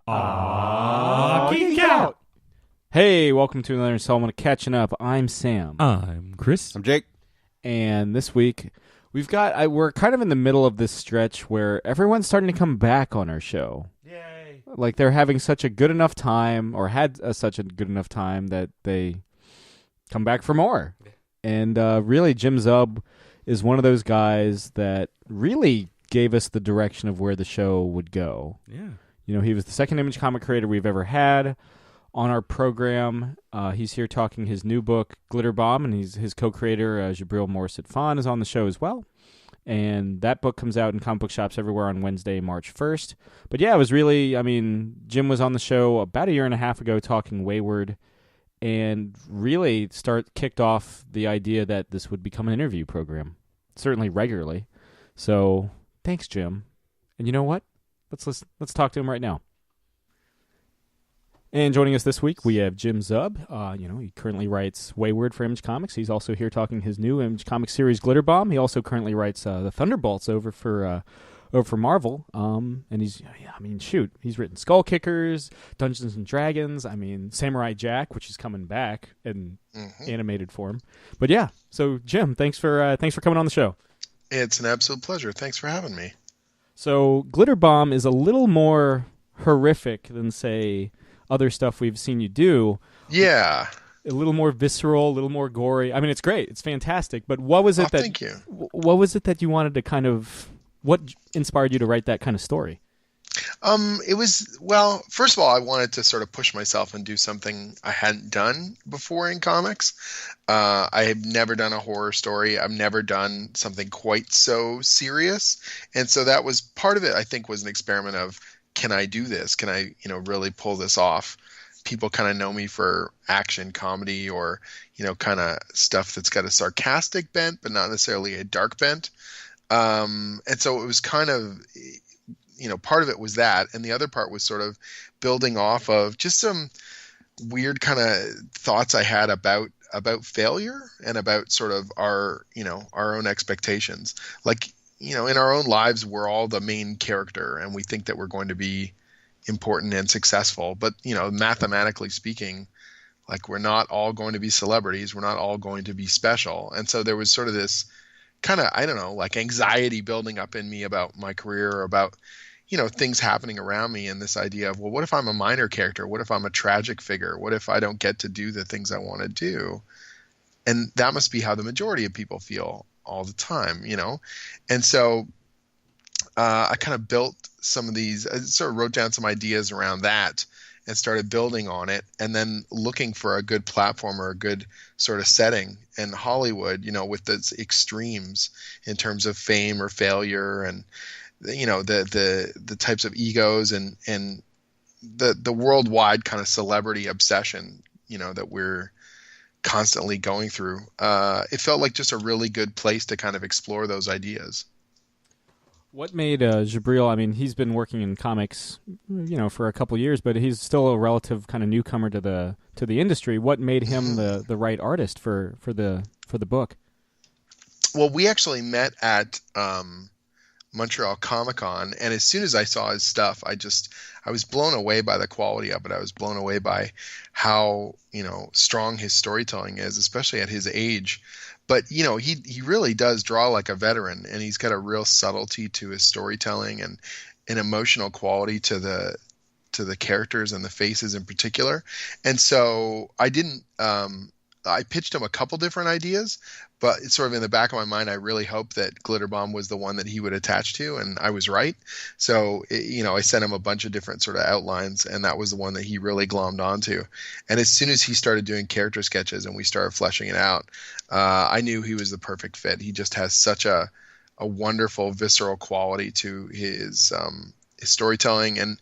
Geek Out! Hey, welcome to another installment of Catching Up. I'm Sam. I'm Chris. I'm Jake. And this week, we're kind of in the middle of this stretch where everyone's starting to come back on our show. Yay. Like they're having such a good enough time, or had such a good enough time, that they come back for more. And really, Jim Zub is one of those guys that really gave us the direction of where the show would go. Yeah. You know, he was the second Image comic creator we've ever had on our program. He's here talking his new book, Glitterbomb, and his co-creator, Djibril Morissette-Phan, is on the show as well. And that book comes out in comic book shops everywhere on Wednesday, March 1st. But yeah, it was really, Jim was on the show about a year and a half ago talking Wayward, and really kicked off the idea that this would become an interview program, certainly regularly. So thanks, Jim. And you know what? Let's talk to him right now. And joining us this week, we have Jim Zub. He currently writes Wayward for Image Comics. He's also here talking his new Image Comics series, Glitterbomb. He also currently writes the Thunderbolts over for Marvel. And he's written Skull Kickers, Dungeons and Dragons. Samurai Jack, which is coming back in animated form. But yeah, so Jim, thanks for coming on the show. It's an absolute pleasure. Thanks for having me. So Glitterbomb is a little more horrific than, say, other stuff we've seen you do. Yeah. A little more visceral, a little more gory. It's great. It's fantastic. But what was it thank you. What was it that you wanted to kind of, what inspired you to write that kind of story? First of all, I wanted to sort of push myself and do something I hadn't done before in comics. I have never done a horror story. I've never done something quite so serious. And so that was part of it, I think, was an experiment of, can I do this? Can I, really pull this off? People kind of know me for action comedy or, kind of stuff that's got a sarcastic bent, but not necessarily a dark bent. And so it was kind of, part of it was that. And the other part was sort of building off of just some weird kind of thoughts I had about failure and about sort of our own expectations. Like, in our own lives, we're all the main character and we think that we're going to be important and successful. But, mathematically speaking, like, we're not all going to be celebrities. We're not all going to be special. And so there was sort of this kind of, like anxiety building up in me about my career or about, things happening around me, and this idea of, well, what if I'm a minor character? What if I'm a tragic figure? What if I don't get to do the things I want to do? And that must be how the majority of people feel all the time, And so I kind of built some of these, I sort of wrote down some ideas around that and started building on it, and then looking for a good platform or a good sort of setting in Hollywood, with those extremes in terms of fame or failure, and the types of egos and the worldwide kind of celebrity obsession, that we're constantly going through. It felt like just a really good place to kind of explore those ideas. What made Djibril, he's been working in comics, for a couple of years, but he's still a relative kind of newcomer to the industry. What made him the right artist for the book? Well, we actually met at Montreal Comic-Con, and as soon as I saw his stuff, I was blown away by the quality of it. I was blown away by how, strong his storytelling is, especially at his age. But, he really does draw like a veteran, and he's got a real subtlety to his storytelling and an emotional quality to the characters and the faces in particular. And so I pitched him a couple different ideas, but it's sort of in the back of my mind, I really hoped that Glitterbomb was the one that he would attach to, and I was right. So, I sent him a bunch of different sort of outlines, and that was the one that he really glommed onto. And as soon as he started doing character sketches and we started fleshing it out, I knew he was the perfect fit. He just has such a wonderful, visceral quality to his storytelling, and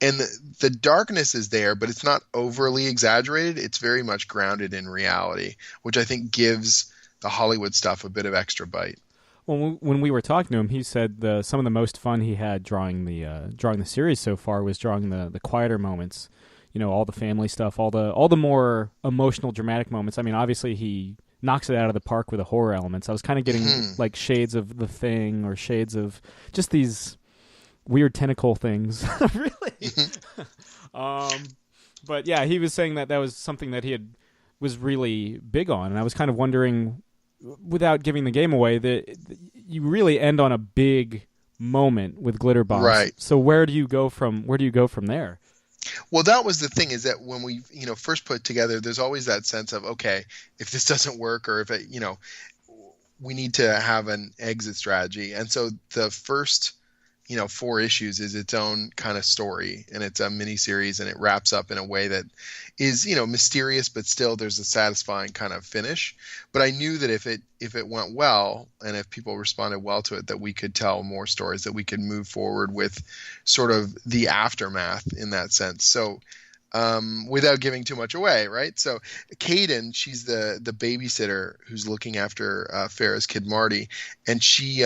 the darkness is there, but it's not overly exaggerated. It's very much grounded in reality, which I think gives the Hollywood stuff a bit of extra bite. Well, when we were talking to him, he said some of the most fun he had drawing the series so far was drawing the quieter moments. All the family stuff, all the more emotional, dramatic moments. Obviously he knocks it out of the park with the horror elements. I was kind of getting like shades of The Thing or shades of just these weird tentacle things. Really. But yeah, he was saying that was something that was really big on, and I was kind of wondering, without giving the game away, that you really end on a big moment with Glitter Bombs. Right. So where do you go from there? Well, that was the thing, is that when we, first put it together, there's always that sense of, okay, if this doesn't work, or if it, we need to have an exit strategy. And so the first, 4 issues is its own kind of story, and it's a mini series, and it wraps up in a way that is, mysterious, but still there's a satisfying kind of finish. But I knew that if it went well, and if people responded well to it, that we could tell more stories, that we could move forward with sort of the aftermath in that sense. So without giving too much away, right? So Kaden, she's the babysitter who's looking after Farrah's kid Marty, and she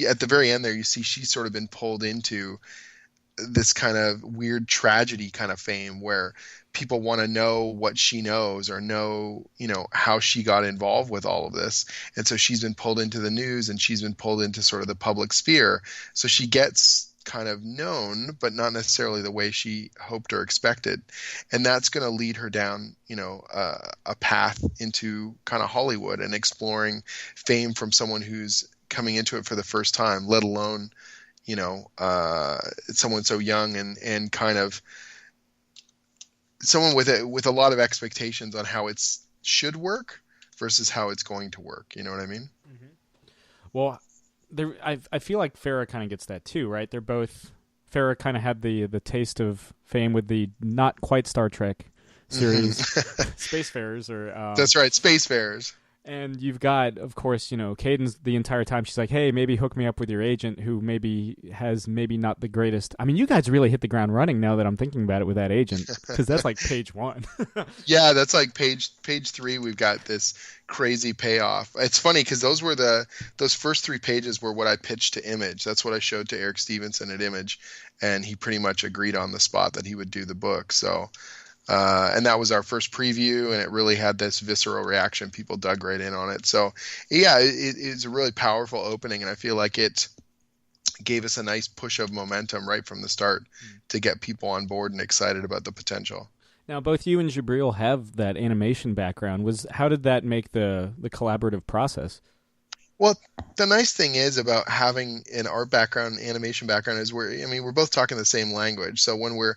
at the very end there, you see she's sort of been pulled into this kind of weird tragedy kind of fame, where people want to know what she knows, or know, how she got involved with all of this. And so she's been pulled into the news, and she's been pulled into sort of the public sphere. So she gets kind of known, but not necessarily the way she hoped or expected. And that's going to lead her down, a path into kind of Hollywood, and exploring fame from someone who's coming into it for the first time, let alone, someone so young, and kind of someone with a lot of expectations on how it should work versus how it's going to work. You know what I mean? Mm-hmm. Well, I feel like Farrah kind of gets that too, right? Farrah kind of had the taste of fame with the not quite Star Trek series, Spacefarers, or that's right, Spacefarers. And you've got, of course, Caden's the entire time. She's like, hey, maybe hook me up with your agent, who maybe not the greatest. I mean, you guys really hit the ground running now that I'm thinking about it with that agent, because that's like page 1. Yeah, that's like page 3. We've got this crazy payoff. It's funny because those first 3 pages were what I pitched to Image. That's what I showed to Eric Stevenson at Image, and he pretty much agreed on the spot that he would do the book. So. And that was our first preview, and it really had this visceral reaction. People dug right in on it. So, yeah, it's a really powerful opening, and I feel like it gave us a nice push of momentum right from the start to get people on board and excited about the potential. Now, both you and Djibril have that animation background. How did that make the collaborative process? Well, the nice thing is about having an art background, animation background, is we're both talking the same language. So when we're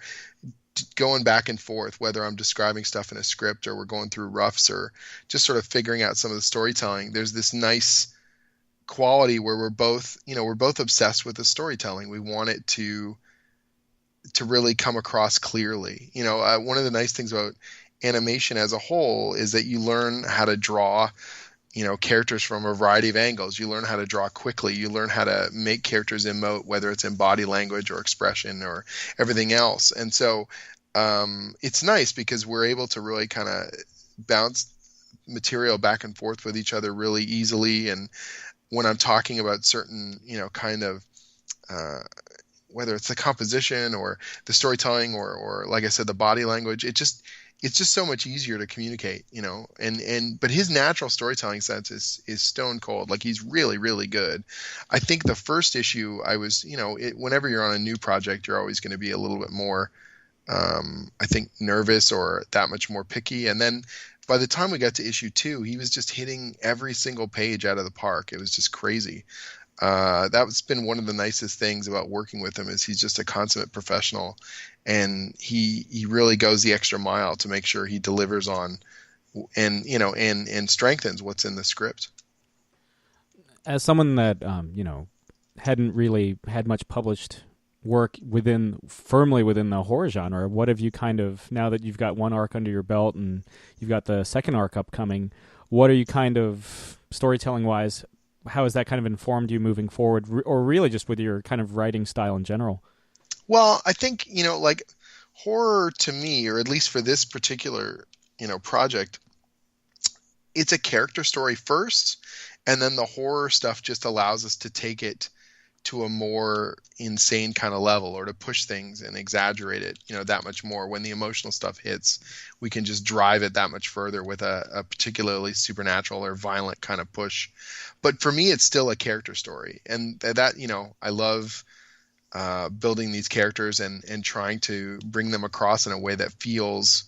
going back and forth, whether I'm describing stuff in a script, or we're going through roughs, or just sort of figuring out some of the storytelling, there's this nice quality where we're both obsessed with the storytelling. We want it to really come across clearly. One of the nice things about animation as a whole is that you learn how to draw characters from a variety of angles. You learn how to draw quickly. You learn how to make characters emote, whether it's in body language or expression or everything else. And so it's nice because we're able to really kind of bounce material back and forth with each other really easily. And when I'm talking about certain, kind of whether it's the composition or the storytelling or like I said, the body language, it's just so much easier to communicate, but his natural storytelling sense is stone cold. Like, he's really, really good. I think the first issue whenever you're on a new project, you're always going to be a little bit more, I think, nervous or that much more picky. And then by the time we got to issue 2, he was just hitting every single page out of the park. It was just crazy. That's been one of the nicest things about working with him, is he's just a consummate professional, and he really goes the extra mile to make sure he delivers on and strengthens what's in the script. As someone that hadn't really had much published work firmly within the horror genre, what have you kind of, now that you've got one arc under your belt and you've got the second arc upcoming, what are you kind of, storytelling wise, how has that kind of informed you moving forward, or really just with your kind of writing style in general? Well, I think, like, horror to me, or at least for this particular, project, it's a character story first, and then the horror stuff just allows us to take it to a more insane kind of level, or to push things and exaggerate it, that much more. When the emotional stuff hits, we can just drive it that much further with a particularly supernatural or violent kind of push. But for me, it's still a character story, and that, I love building these characters and trying to bring them across in a way that feels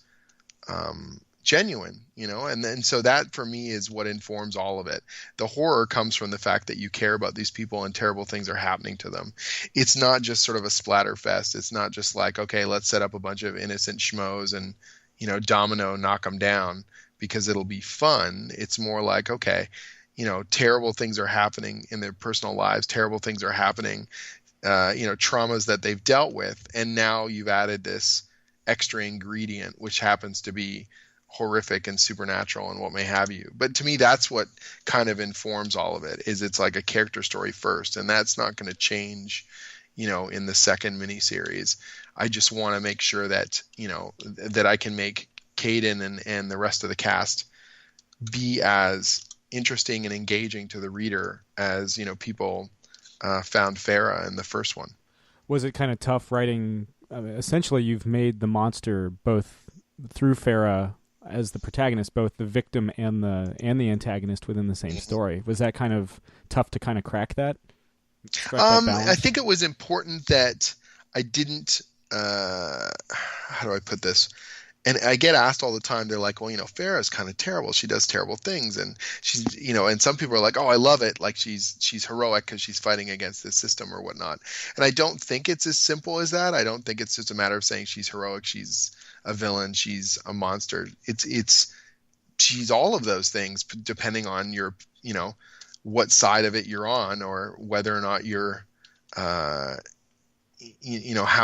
genuine, and then so that for me is what informs all of it. The horror comes from the fact that you care about these people and terrible things are happening to them. It's not just sort of a splatter fest. It's not just like, okay, let's set up a bunch of innocent schmoes and domino knock them down because it'll be fun. It's more like, okay, terrible things are happening in their personal lives, terrible things are happening, traumas that they've dealt with, and now you've added this extra ingredient which happens to be horrific and supernatural and what may have you. But to me, that's what kind of informs all of it, is it's like a character story first, and that's not going to change in the second miniseries. I just want to make sure that that I can make Caden and the rest of the cast be as interesting and engaging to the reader as people found Farah in the first one. Was it kind of tough writing? Essentially, you've made the monster both through Farah as the protagonist, both the victim and the antagonist within the same story. Was that kind of tough to kind of crack that? I think it was important that I didn't. How do I put this? And I get asked all the time. They're like, "Well, Farah's kind of terrible. She does terrible things, and she's, And some people are like, "Oh, I love it. Like she's heroic because she's fighting against this system or whatnot." And I don't think it's as simple as that. I don't think it's just a matter of saying she's heroic, she's a villain, she's a monster. She's all of those things depending on your, what side of it you're on, or whether or not you're, how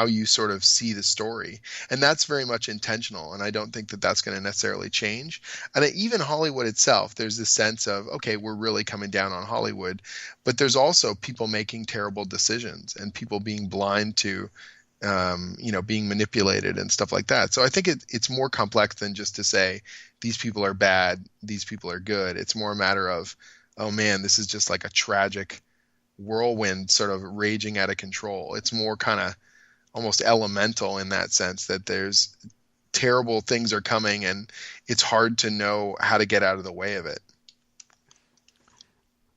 you sort of see the story. And that's very much intentional. And I don't think that that's going to necessarily change. And even Hollywood itself, there's this sense of, okay, we're really coming down on Hollywood, but there's also people making terrible decisions and people being blind to, being manipulated and stuff like that. So I think it's more complex than just to say these people are bad, these people are good. It's more a matter of, oh man, this is just like a tragic whirlwind sort of raging out of control. It's more kind of almost elemental in that sense, that there's terrible things are coming and it's hard to know how to get out of the way of it.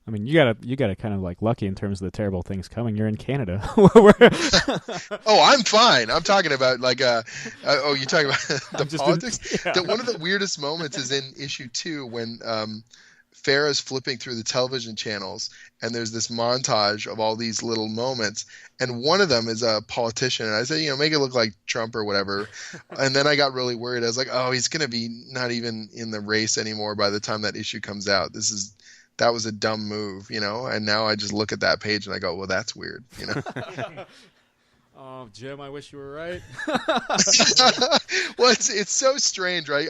I mean, you gotta kind of like lucky in terms of the terrible things coming. You're in Canada. Oh, I'm fine. I'm talking about like you're talking about the politics. Yeah. One of the weirdest moments is in issue 2 when Farah's flipping through the television channels and there's this montage of all these little moments, and one of them is a politician, and I said, make it look like Trump or whatever. And then I got really worried. I was like, oh, he's gonna be not even in the race anymore by the time that issue comes out. That was a dumb move, and now I just look at that page and I go, well, that's weird, Oh, Jim, I wish you were right. Well, it's so strange, right?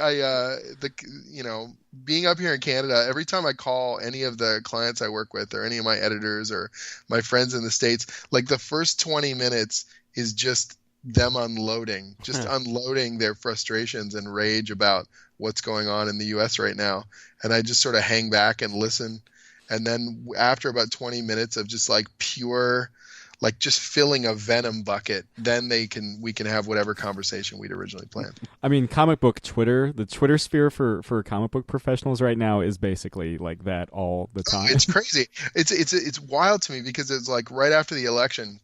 Being up here in Canada, every time I call any of the clients I work with or any of my editors or my friends in the States, like the first 20 minutes is just them unloading their frustrations and rage about what's going on in the US right now. And I just sort of hang back and listen. And then after about 20 minutes of just like pure, like just filling a venom bucket, then we can have whatever conversation we'd originally planned. I mean, comic book Twitter, the Twitter sphere for comic book professionals right now is basically like that all the time. It's crazy. It's wild to me because it's like right after the election,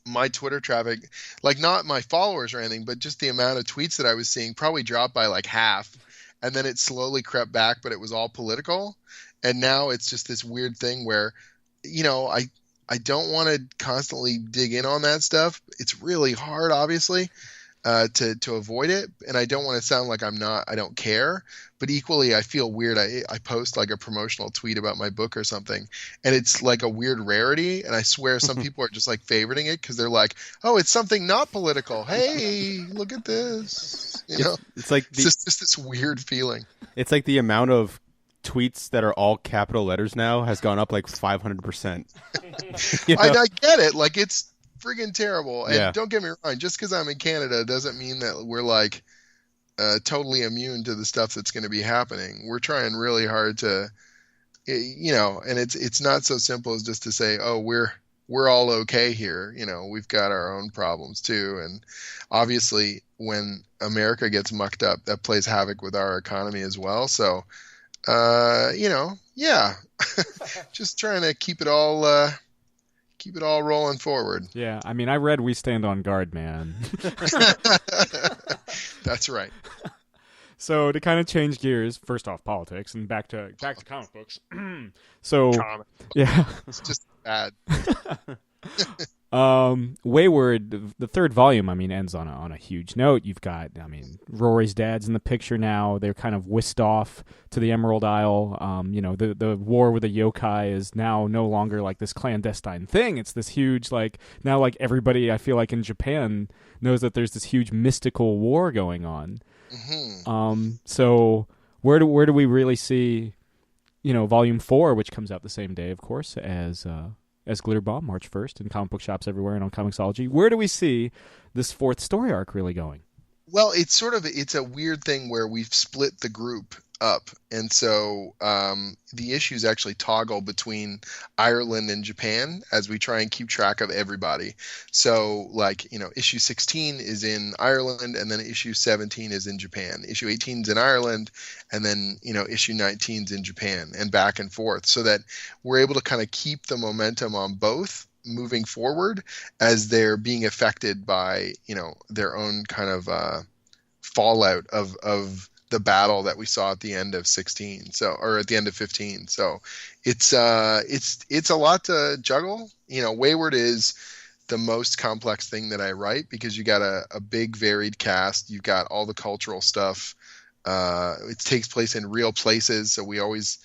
my Twitter traffic, like not my followers or anything, but just the amount of tweets that I was seeing probably dropped by like half. And then it slowly crept back, but it was all political. And now it's just this weird thing where, I don't want to constantly dig in on that stuff. It's really hard, obviously, to avoid it. And I don't want to sound like I don't care. But equally, I feel weird. I post like a promotional tweet about my book or something, and it's like a weird rarity. And I swear some people are just like favoriting it because they're like, oh, it's something not political. Hey, look at this. It's like just this weird feeling. It's like the amount of tweets that are all capital letters now has gone up like 500%. I get it. Like, it's friggin' terrible. And Yeah. Don't get me wrong, just because I'm in Canada doesn't mean that we're like totally immune to the stuff that's going to be happening. We're trying really hard to, and it's not so simple as just to say, oh, we're all okay here. We've got our own problems too. And obviously when America gets mucked up, that plays havoc with our economy as well. So, yeah, just trying to keep it all keep it all rolling forward. Yeah, I mean, I read We Stand on Guard, man. That's right. So to kind of change gears, first off politics and back to comic books. So Comic. yeah, It's just bad. Wayward, the third volume, I mean, ends on a huge note. You've got, I mean, Rory's dad's in the picture now. They're kind of whisked off to the Emerald Isle. You know, the war with the yokai is now no longer like this clandestine thing. It's this huge, like, now like everybody, I feel like in Japan knows that there's this huge mystical war going on. Mm-hmm. So where do we really see, you know, volume 4, which comes out the same day, of course, as Glitterbomb, March 1st, in comic book shops everywhere and on Comixology. Where do we see this fourth story arc really going? Well, it's a weird thing where we've split the group up, and so the issues actually toggle between Ireland and Japan as we try and keep track of everybody. So, like, you know, issue 16 is in Ireland, and then issue 17 is in Japan. Issue 18 is in Ireland, and then, you know, issue 19 is in Japan, and back and forth, so that we're able to kind of keep the momentum on both moving forward as they're being affected by, you know, their own kind of fallout of the battle that we saw at the end of 16, or at the end of 15. So it's a lot to juggle. You know, Wayward is the most complex thing that I write because you got a big varied cast. You've got all the cultural stuff. It takes place in real places, so we always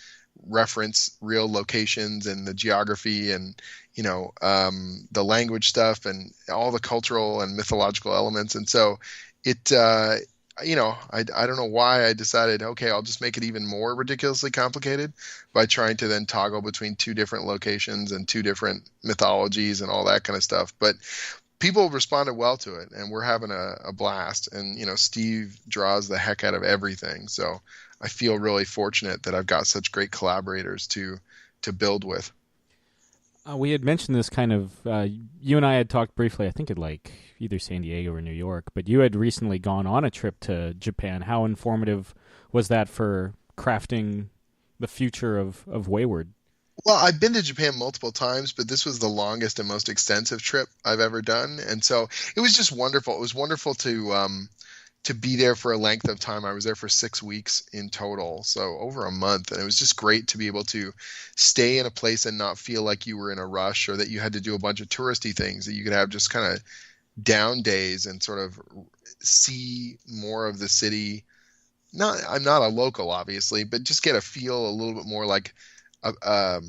reference real locations and the geography and, you know, the language stuff and all the cultural and mythological elements. And so it you know, I don't know why I decided, okay, I'll just make it even more ridiculously complicated by trying to then toggle between two different locations and two different mythologies and all that kind of stuff. But people responded well to it, and we're having a blast. And, you know, Steve draws the heck out of everything. So I feel really fortunate that I've got such great collaborators to build with. We had mentioned this kind of, you and I had talked briefly, I think at like either San Diego or New York, but you had recently gone on a trip to Japan. How informative was that for crafting the future of Wayward? Well, I've been to Japan multiple times, but this was the longest and most extensive trip I've ever done. And so it was just wonderful. It was wonderful to be there for a length of time. I was there for 6 weeks in total, so over a month. And it was just great to be able to stay in a place and not feel like you were in a rush or that you had to do a bunch of touristy things, that you could have just kind of down days and sort of see more of the city. I'm not a local, obviously, but just get a feel a little bit more like a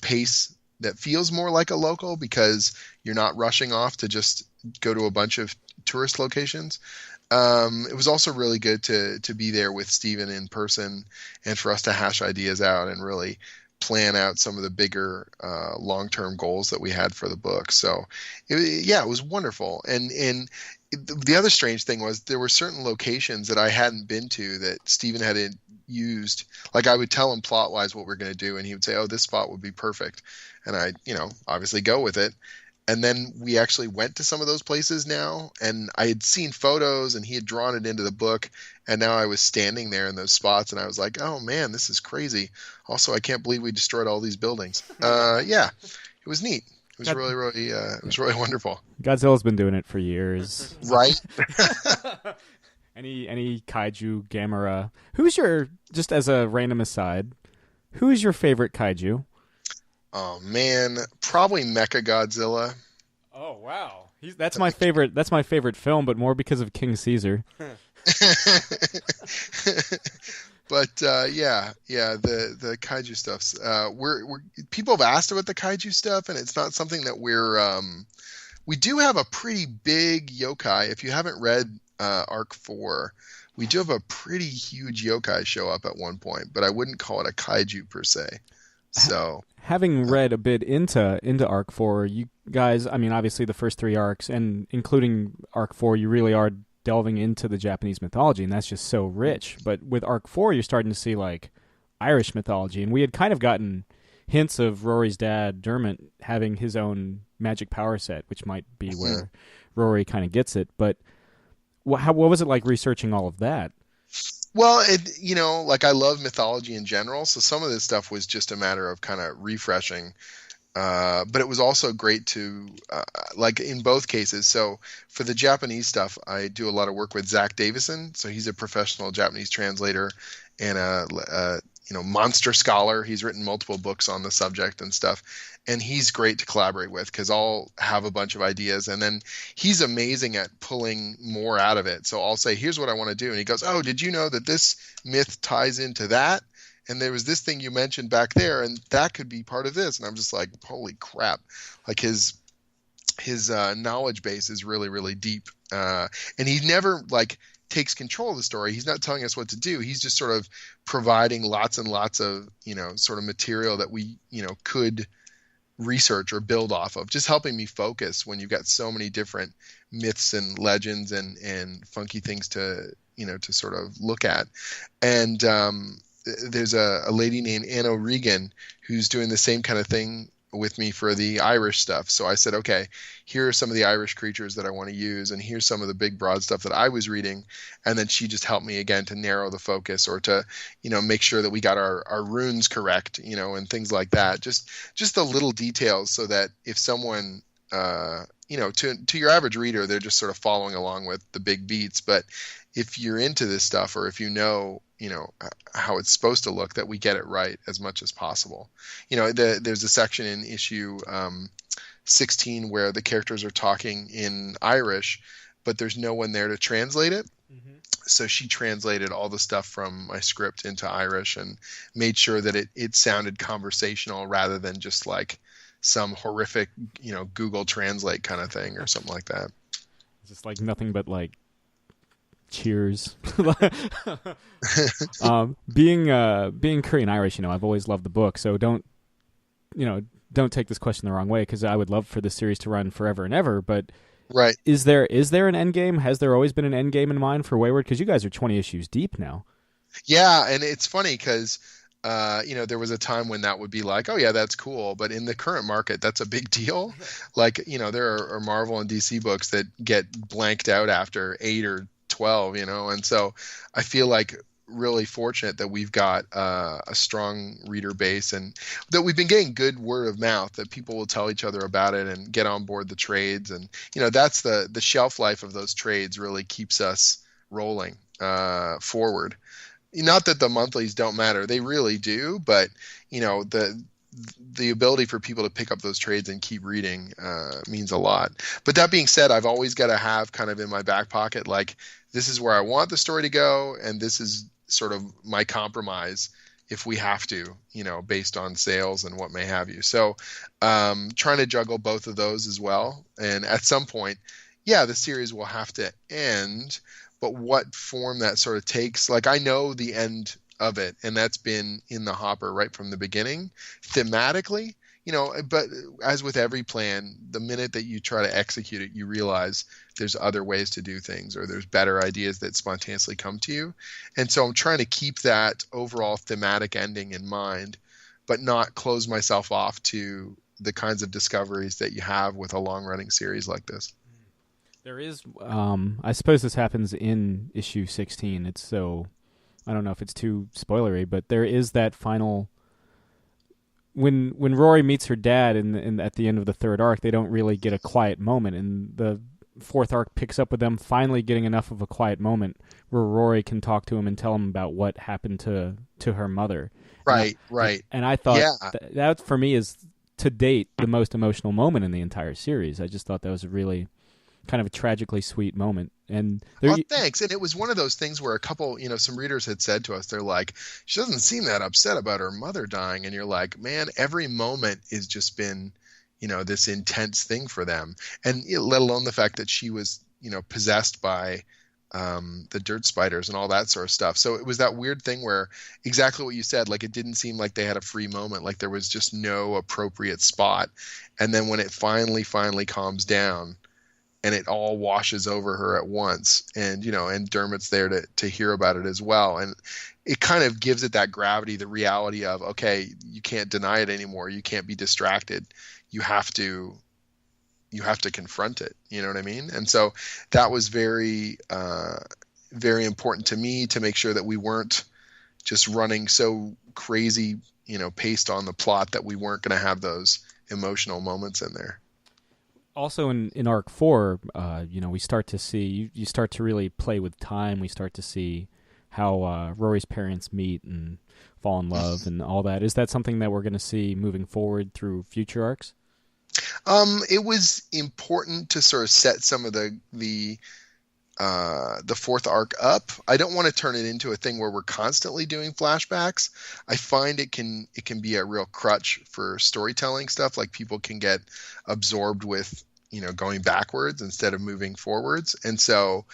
pace that feels more like a local, because you're not rushing off to just go to a bunch of tourist locations. It was also really good to be there with Steven in person and for us to hash ideas out and really plan out some of the bigger long-term goals that we had for the book. So it was wonderful. And the other strange thing was there were certain locations that I hadn't been to that Steven had used. Like, I would tell him plot-wise what we're going to do, and he would say, oh, this spot would be perfect. And I, you know, obviously go with it. And then we actually went to some of those places now, and I had seen photos and he had drawn it into the book, and now I was standing there in those spots and I was like, oh man, this is crazy. Also, I can't believe we destroyed all these buildings. Yeah, it was neat. It was really it was really wonderful. Godzilla's been doing it for years. Right? Any kaiju, Gamera. Who's your, just as a random aside, who's your favorite kaiju? Oh man, probably Mechagodzilla. Oh wow, that's my favorite. That's my favorite film, but more because of King Caesar. But the kaiju stuffs. We're people have asked about the kaiju stuff, and it's not something that we do have a pretty big yokai. If you haven't read Arc 4, we do have a pretty huge yokai show up at one point, but I wouldn't call it a kaiju per se. So, having read a bit into Arc 4, you guys, I mean, obviously the first 3 arcs, and including Arc 4, you really are delving into the Japanese mythology, and that's just so rich. But with Arc 4, you're starting to see, like, Irish mythology, and we had kind of gotten hints of Rory's dad, Dermot, having his own magic power set, which might be where Rory kind of gets it. But what was it like researching all of that? Well, like, I love mythology in general, so some of this stuff was just a matter of kind of refreshing But it was also great to, like in both cases. So for the Japanese stuff, I do a lot of work with Zach Davison. So he's a professional Japanese translator and a monster scholar. He's written multiple books on the subject and stuff. And he's great to collaborate with because I'll have a bunch of ideas. And then he's amazing at pulling more out of it. So I'll say, here's what I want to do. And he goes, oh, did you know that this myth ties into that? And there was this thing you mentioned back there, and that could be part of this. And I'm just like, holy crap! Like his knowledge base is really, really deep, and he never like takes control of the story. He's not telling us what to do. He's just sort of providing lots and lots of sort of material that we could research or build off of, just helping me focus when you've got so many different myths and legends and funky things to to sort of look at. And there's a lady named Anna O'Regan who's doing the same kind of thing with me for the Irish stuff. So I said, okay, here are some of the Irish creatures that I want to use, and here's some of the big broad stuff that I was reading. And then she just helped me again to narrow the focus or to, make sure that we got our runes correct, and things like that. Just the little details so that if someone, to your average reader, they're just sort of following along with the big beats. But if you're into this stuff, or if how it's supposed to look, that we get it right as much as possible. There's a section in issue 16 where the characters are talking in Irish, but there's no one there to translate it. Mm-hmm. So she translated all the stuff from my script into Irish and made sure that it sounded conversational rather than just like some horrific, Google Translate kind of thing or something like that. Just like nothing but like cheers. Being Korean Irish, I've always loved the book, so don't take this question the wrong way, because I would love for this series to run forever and ever. But right, is there an end game? Has there always been an end game in mind for Wayward? Because you guys are 20 issues deep now. Yeah, and it's funny because there was a time when that would be like, oh yeah, that's cool. But in the current market, that's a big deal. Like, there are Marvel and DC books that get blanked out after 8 or 12, and so I feel like really fortunate that we've got a strong reader base and that we've been getting good word of mouth, that people will tell each other about it and get on board the trades. And, that's the shelf life of those trades really keeps us rolling forward. Not that the monthlies don't matter. They really do. But, the ability for people to pick up those trades and keep reading means a lot. But that being said, I've always got to have kind of in my back pocket, like, this is where I want the story to go, and this is sort of my compromise if we have to, based on sales and what may have you. So trying to juggle both of those as well. And at some point, yeah, the series will have to end, but what form that sort of takes, like, I know the end of it, and that's been in the hopper right from the beginning thematically, but as with every plan, the minute that you try to execute it, you realize there's other ways to do things, or there's better ideas that spontaneously come to you. And so I'm trying to keep that overall thematic ending in mind, but not close myself off to the kinds of discoveries that you have with a long running series like this. There is, I suppose this happens in issue 16. It's so, I don't know if it's too spoilery, but there is that final, when Rory meets her dad in at the end of the third arc, they don't really get a quiet moment, and the fourth arc picks up with them finally getting enough of a quiet moment where Rory can talk to him and tell him about what happened to her mother. Right. And I thought that for me is, to date, the most emotional moment in the entire series. I just thought that was a really kind of a tragically sweet moment. And thanks. And it was one of those things where a couple, some readers had said to us, they're like, she doesn't seem that upset about her mother dying. And you're like, man, every moment has just been, this intense thing for them. And let alone the fact that she was, possessed by the dirt spiders and all that sort of stuff. So it was that weird thing where exactly what you said, like, it didn't seem like they had a free moment, like there was just no appropriate spot. And then when it finally calms down, and it all washes over her at once, and and Dermot's there to hear about it as well, and it kind of gives it that gravity, the reality of, okay, you can't deny it anymore, you can't be distracted, you have to confront it, you know what I mean? And so that was very very important to me, to make sure that we weren't just running so crazy, paced on the plot, that we weren't going to have those emotional moments in there. Also in arc 4, we start to see you start to really play with time. We start to see how Rory's parents meet and fall in love and all that. Is that something that we're going to see moving forward through future arcs? It was important to sort of set some of the fourth arc up. I don't want to turn it into a thing where we're constantly doing flashbacks. I find it can be a real crutch for storytelling stuff. Like people can get absorbed with, going backwards instead of moving forwards. And so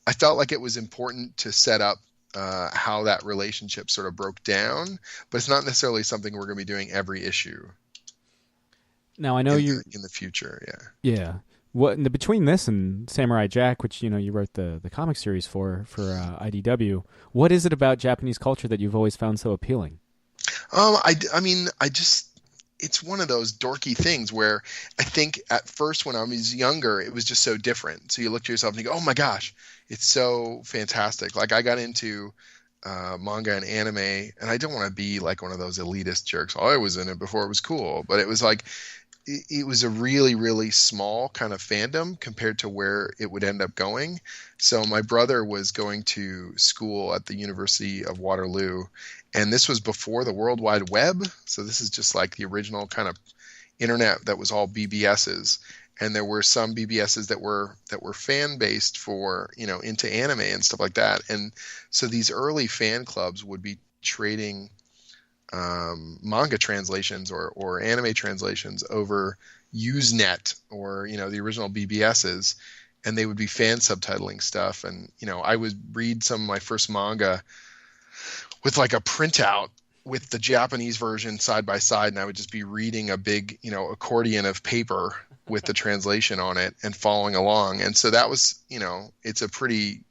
I felt like it was important to set up how that relationship sort of broke down, but it's not necessarily something we're going to be doing every issue. Now I know in the future. Yeah. Between this and Samurai Jack, which you wrote the comic series for IDW, what is it about Japanese culture that you've always found so appealing? I mean, it's one of those dorky things where I think at first when I was younger, it was just so different. So you look to yourself and you go, oh my gosh, it's so fantastic. Like I got into manga and anime, and I don't want to be like one of those elitist jerks. Oh, I was in it before it was cool, but it was like, it was a really, really small kind of fandom compared to where it would end up going. So my brother was going to school at the University of Waterloo, and this was before the World Wide Web. So this is just like the original kind of internet that was all BBSs. And there were some BBSs that were fan based for, into anime and stuff like that. And so these early fan clubs would be trading manga translations or anime translations over Usenet or the original BBSs, and they would be fan subtitling stuff. And I would read some of my first manga with like a printout with the Japanese version side by side, and I would just be reading a big accordion of paper with the translation on it and following along. And so that was it's a pretty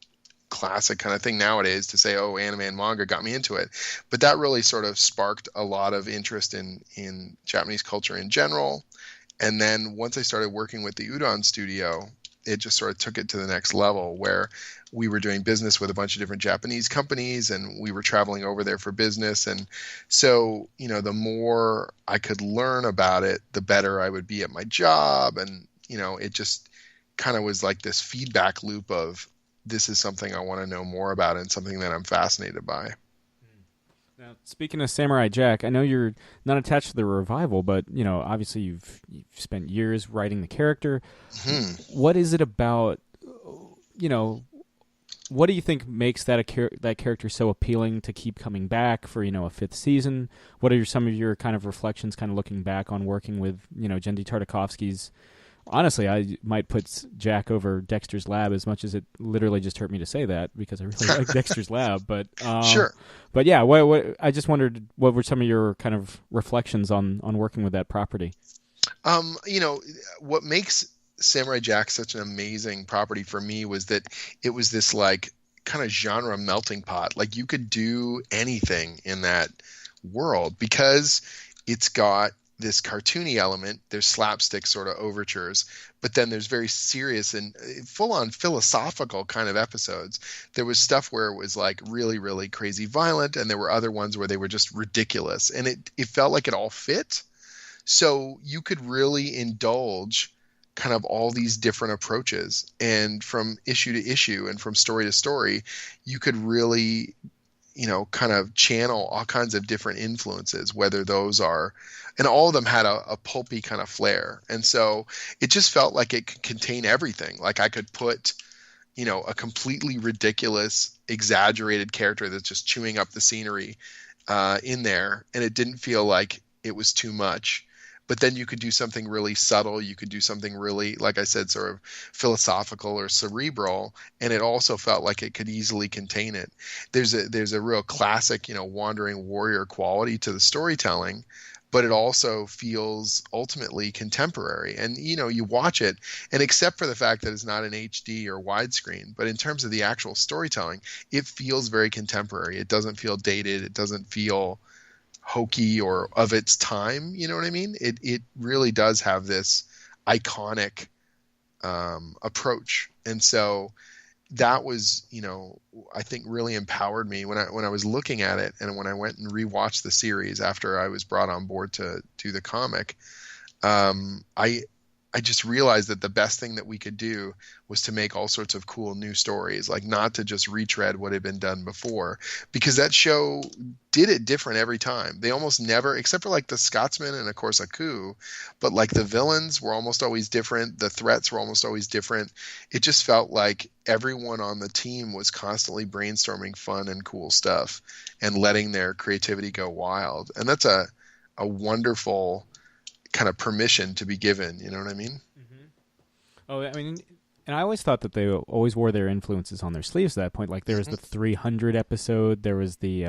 classic kind of thing nowadays to say, oh, anime and manga got me into it. But that really sort of sparked a lot of interest in Japanese culture in general. And then once I started working with the Udon studio, it just sort of took it to the next level where we were doing business with a bunch of different Japanese companies, and we were traveling over there for business. And so, the more I could learn about it, the better I would be at my job. And, it just kind of was like this feedback loop of, this is something I want to know more about and something that I'm fascinated by. Now, speaking of Samurai Jack, I know you're not attached to the revival, but obviously you've spent years writing the character. Mm-hmm. What is it about? What do you think makes that character so appealing to keep coming back for a fifth season? What are some of your kind of reflections, kind of looking back on working with Genndy Tartakovsky's? Honestly, I might put Jack over Dexter's Lab, as much as it literally just hurt me to say that because I really like Dexter's Lab. But sure. But yeah, what I just wondered, what were some of your kind of reflections on working with that property? What makes Samurai Jack such an amazing property for me was that it was this like kind of genre melting pot. Like you could do anything in that world because it's got this cartoony element. There's slapstick sort of overtures, but then there's very serious and full-on philosophical kind of episodes. There was stuff where it was like really, really crazy violent, and there were other ones where they were just ridiculous, and it felt like it all fit. So you could really indulge kind of all these different approaches, and from issue to issue and from story to story, you could really kind of channel all kinds of different influences, whether those are, and all of them had a pulpy kind of flair. And so it just felt like it could contain everything. Like I could put, a completely ridiculous, exaggerated character that's just chewing up the scenery in there, and it didn't feel like it was too much. But then you could do something really subtle. You could do something really, like I said, sort of philosophical or cerebral, and it also felt like it could easily contain it. There's a real classic, wandering warrior quality to the storytelling, but it also feels ultimately contemporary. And, you watch it, and except for the fact that it's not an HD or widescreen, but in terms of the actual storytelling, it feels very contemporary. It doesn't feel dated. It doesn't feel hokey or of its time, you know what I mean? It really does have this iconic approach, and so that was, I think really empowered me when I was looking at it, and when I went and rewatched the series after I was brought on board to do the comic. I just realized that the best thing that we could do was to make all sorts of cool new stories, like not to just retread what had been done before, because that show did it different every time. They almost never, except for like the Scotsman and of course Aku, but like the villains were almost always different. The threats were almost always different. It just felt like everyone on the team was constantly brainstorming fun and cool stuff and letting their creativity go wild. And that's a wonderful kind of permission to be given, you know what I mean? Mm-hmm. Oh, I mean, and I always thought that they always wore their influences on their sleeves at that point. Like there was the 300 episode, there was the,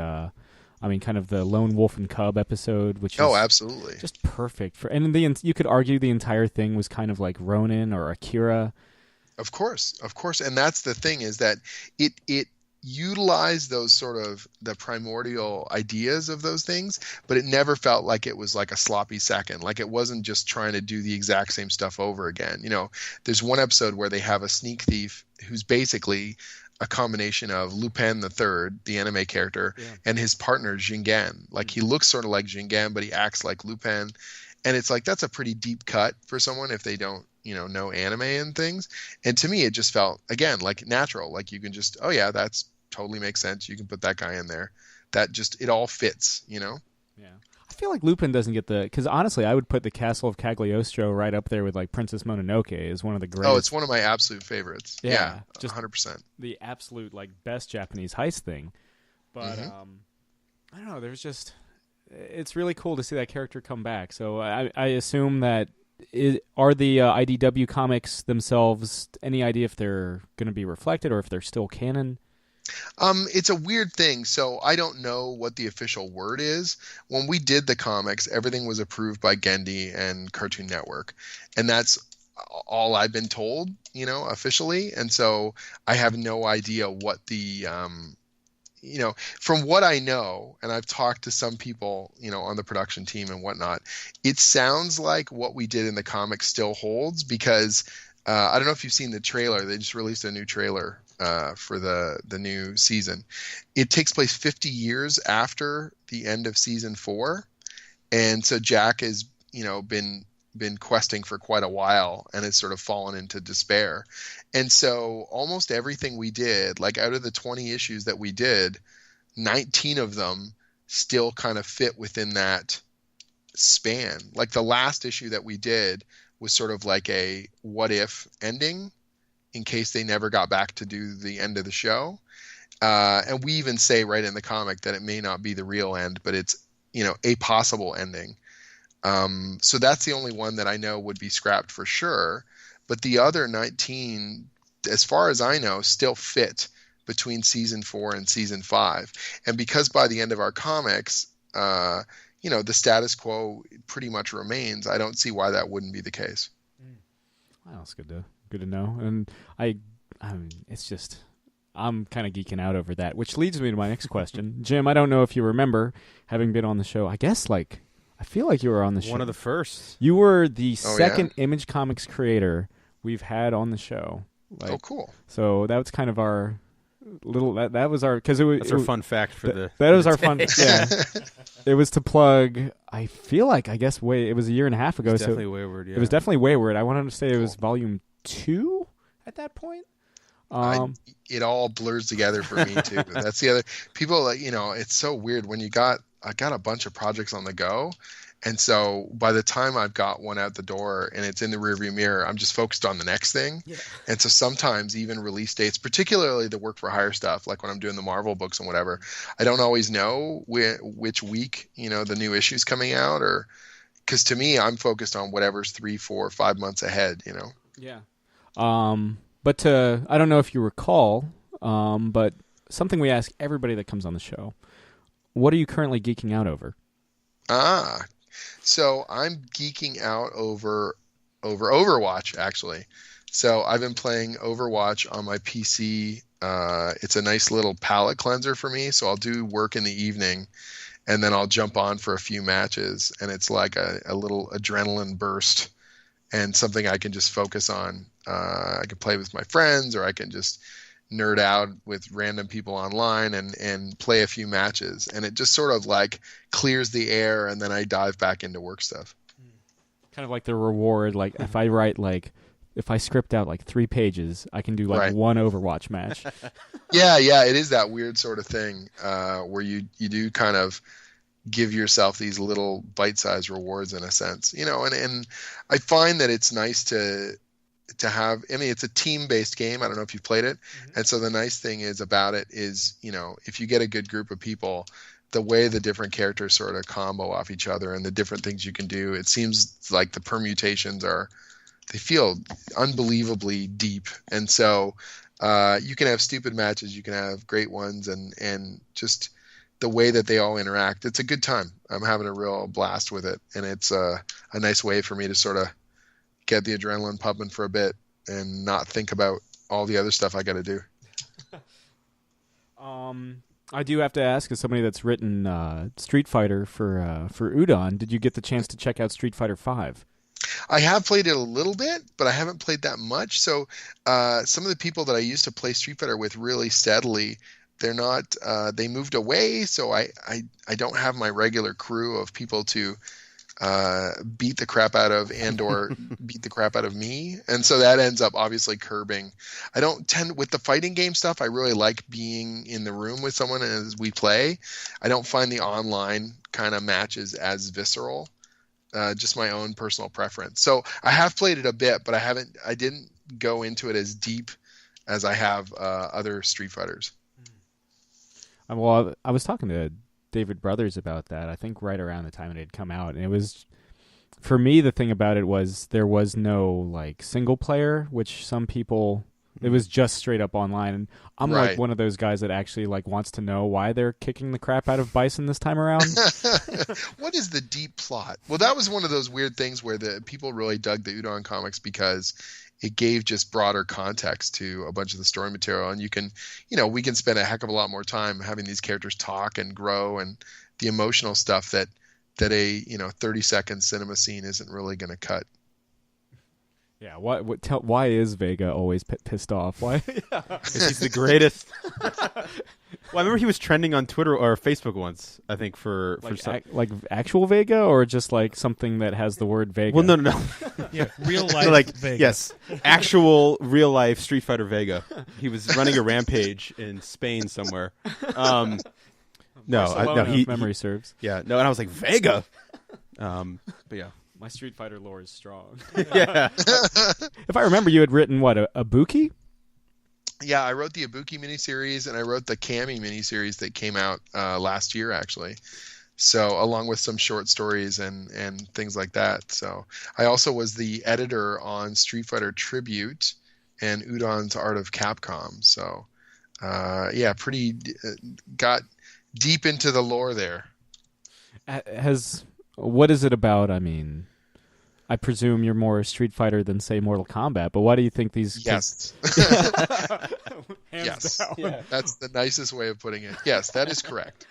kind of the Lone Wolf and Cub episode, which is absolutely just perfect for. And you could argue the entire thing was kind of like Ronin or Akira. Of course, and that's the thing is that it utilize those sort of the primordial ideas of those things, but it never felt like it was like a sloppy second. Like it wasn't just trying to do the exact same stuff over again. You know, there's one episode where they have a sneak thief who's basically a combination of Lupin the Third, the anime character, and his partner Jingen. Like he looks sort of like Jingen, but he acts like Lupin. And it's like, that's a pretty deep cut for someone if they don't, know anime and things. And to me, it just felt, again, like natural. Like you can just, oh yeah, that's totally makes sense. You can put that guy in there. That just, it all fits, Yeah. I feel like Lupin doesn't get because honestly, I would put the Castle of Cagliostro right up there with like Princess Mononoke as one of the greatest. Oh, it's one of my absolute favorites. Yeah, just 100%. The absolute like best Japanese heist thing. But I don't know. There's just, it's really cool to see that character come back. So I assume that are the IDW comics themselves, any idea if they're going to be reflected or if they're still canon? It's a weird thing. So I don't know what the official word is. When we did the comics, everything was approved by Gendy and Cartoon Network. And that's all I've been told, officially. And so I have no idea what the, from what I know, and I've talked to some people, on the production team and whatnot, it sounds like what we did in the comics still holds because I don't know if you've seen the trailer. They just released a new trailer for the new season. It takes place 50 years after the end of season 4, and so Jack has been questing for quite a while and has sort of fallen into despair. And so almost everything we did, like out of the 20 issues that we did, 19 of them still kind of fit within that span. Like the last issue that we did was sort of like a what if ending in case they never got back to do the end of the show. And we even say right in the comic that it may not be the real end, but it's, a possible ending. So that's the only one that I know would be scrapped for sure. But the other 19, as far as I know, still fit between season 4 and season 5. And because by the end of our comics, the status quo pretty much remains, I don't see why that wouldn't be the case. Wow, that's good to know. And I mean, it's just, I'm kind of geeking out over that, which leads me to my next question. Jim, I don't know if you remember having been on the show. I guess I feel like you were on the show. One of the first. You were the second Image Comics creator we've had on the show. Cool. So that was kind of our little, that was our, because that's our fun fact for the. That was our fun. Yeah. It was to plug. I feel like it was a year and a half ago. It's definitely Wayward. Yeah. It was definitely Wayward. I wanted to say it was volume 2 at that point. It all blurs together for me too. That's the other people. It's so weird when I got a bunch of projects on the go, and so by the time I've got one out the door and it's in the rearview mirror, I'm just focused on the next thing. Yeah. And so sometimes even release dates, particularly the work for hire stuff, like when I'm doing the Marvel books and whatever, I don't always know which week the new issue's coming out, or because to me I'm focused on whatever's 3, 4, 5 months ahead. Yeah. But I don't know if you recall, but something we ask everybody that comes on the show: what are you currently geeking out over? So I'm geeking out over Overwatch, actually. So I've been playing Overwatch on my PC. It's a nice little palate cleanser for me. So I'll do work in the evening, and then I'll jump on for a few matches, and it's like a little adrenaline burst and something I can just focus on. I can play with my friends, or I can just nerd out with random people online and play a few matches, and it just sort of like clears the air, and then I dive back into work stuff. Kind of like the reward. Like if I write if I script out 3 pages, I can do Right. one Overwatch match. Yeah, it is that weird sort of thing where you do kind of give yourself these little bite-sized rewards in a sense, and I find that it's nice to have. I mean, it's a team-based game. I don't know if you've played it, and so the nice thing is about it is, if you get a good group of people, the way the different characters sort of combo off each other and the different things you can do, it seems like the permutations they feel unbelievably deep, and so you can have stupid matches, you can have great ones, and just the way that they all interact, it's a good time. I'm having a real blast with it, and it's a nice way for me to sort of get the adrenaline pumping for a bit and not think about all the other stuff I got to do. I do have to ask, as somebody that's written Street Fighter for Udon, did you get the chance to check out Street Fighter V? I have played it a little bit, but I haven't played that much. So some of the people that I used to play Street Fighter with really steadily, they're not. They moved away, so I don't have my regular crew of people to beat the crap out of and/or beat the crap out of me, and so that ends up obviously curbing. I don't tend with the fighting game stuff. I really like being in the room with someone as we play. I don't find the online kind of matches as visceral. Just my own personal preference. So I have played it a bit, but I didn't go into it as deep as I have other Street Fighters. Well, I was talking to David Brothers about that, I think right around the time it had come out. And it was, for me, the thing about it was there was no single player, which some people, it was just straight up online. And I'm Right. one of those guys that actually wants to know why they're kicking the crap out of Bison this time around. What is the deep plot? Well, that was one of those weird things where the people really dug the Udon comics because it gave just broader context to a bunch of the story material. And you can, we can spend a heck of a lot more time having these characters talk and grow, and the emotional stuff that a 30-second cinema scene isn't really going to cut. Yeah, why is Vega always pissed off? Why? He's the greatest. Well, I remember he was trending on Twitter or Facebook once, I think, for some... actual Vega, or just something that has the word Vega? Well, no. Yeah, real life Vega. Yes, actual real life Street Fighter Vega. He was running a rampage in Spain somewhere. If memory serves. Yeah, no, and I was like, Vega. But yeah. My Street Fighter lore is strong. Yeah. If I remember, you had written, a Buki? Yeah, I wrote the Ibuki miniseries, and I wrote the Kami miniseries that came out last year, actually. So, along with some short stories and things like that. So, I also was the editor on Street Fighter Tribute and Udon's Art of Capcom. So, got deep into the lore there. What is it about? I mean, I presume you're more Street Fighter than, say, Mortal Kombat, but why do you think these... Yes. Hands yes. down. Yeah. That's the nicest way of putting it. Yes, that is correct.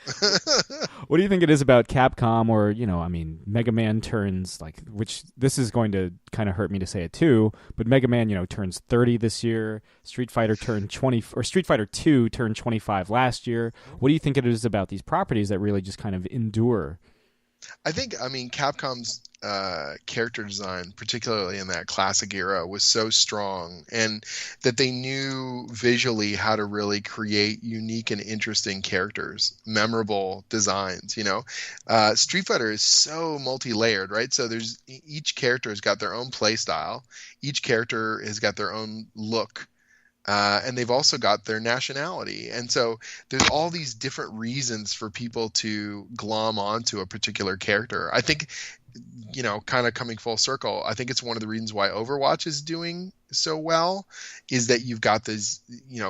What do you think it is about Capcom, or, Mega Man turns, which this is going to kind of hurt me to say it too, but Mega Man, turns 30 this year, Street Fighter turned 20, or Street Fighter 2 turned 25 last year. What do you think it is about these properties that really just kind of endure? I think, Capcom's character design, particularly in that classic era, was so strong, and that they knew visually how to really create unique and interesting characters, memorable designs. Street Fighter is so multi-layered, right? So each character has got their own play style, each character has got their own look. And they've also got their nationality. And so there's all these different reasons for people to glom onto a particular character. I think, kind of coming full circle, I think it's one of the reasons why Overwatch is doing so well, is that you've got these,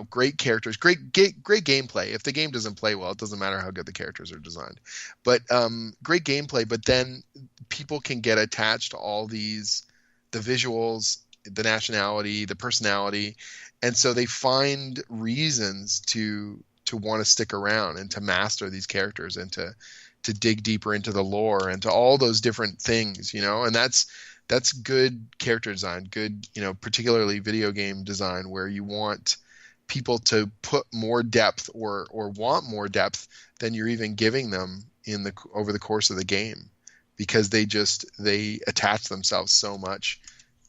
great characters, great gameplay. If the game doesn't play well, it doesn't matter how good the characters are designed. But great gameplay, but then people can get attached to all these, the visuals, the nationality, the personality, and so they find reasons to want to stick around and to master these characters and to dig deeper into the lore and to all those different things, and that's good character design, good, particularly video game design, where you want people to put more depth or want more depth than you're even giving them over the course of the game. because they attach themselves so much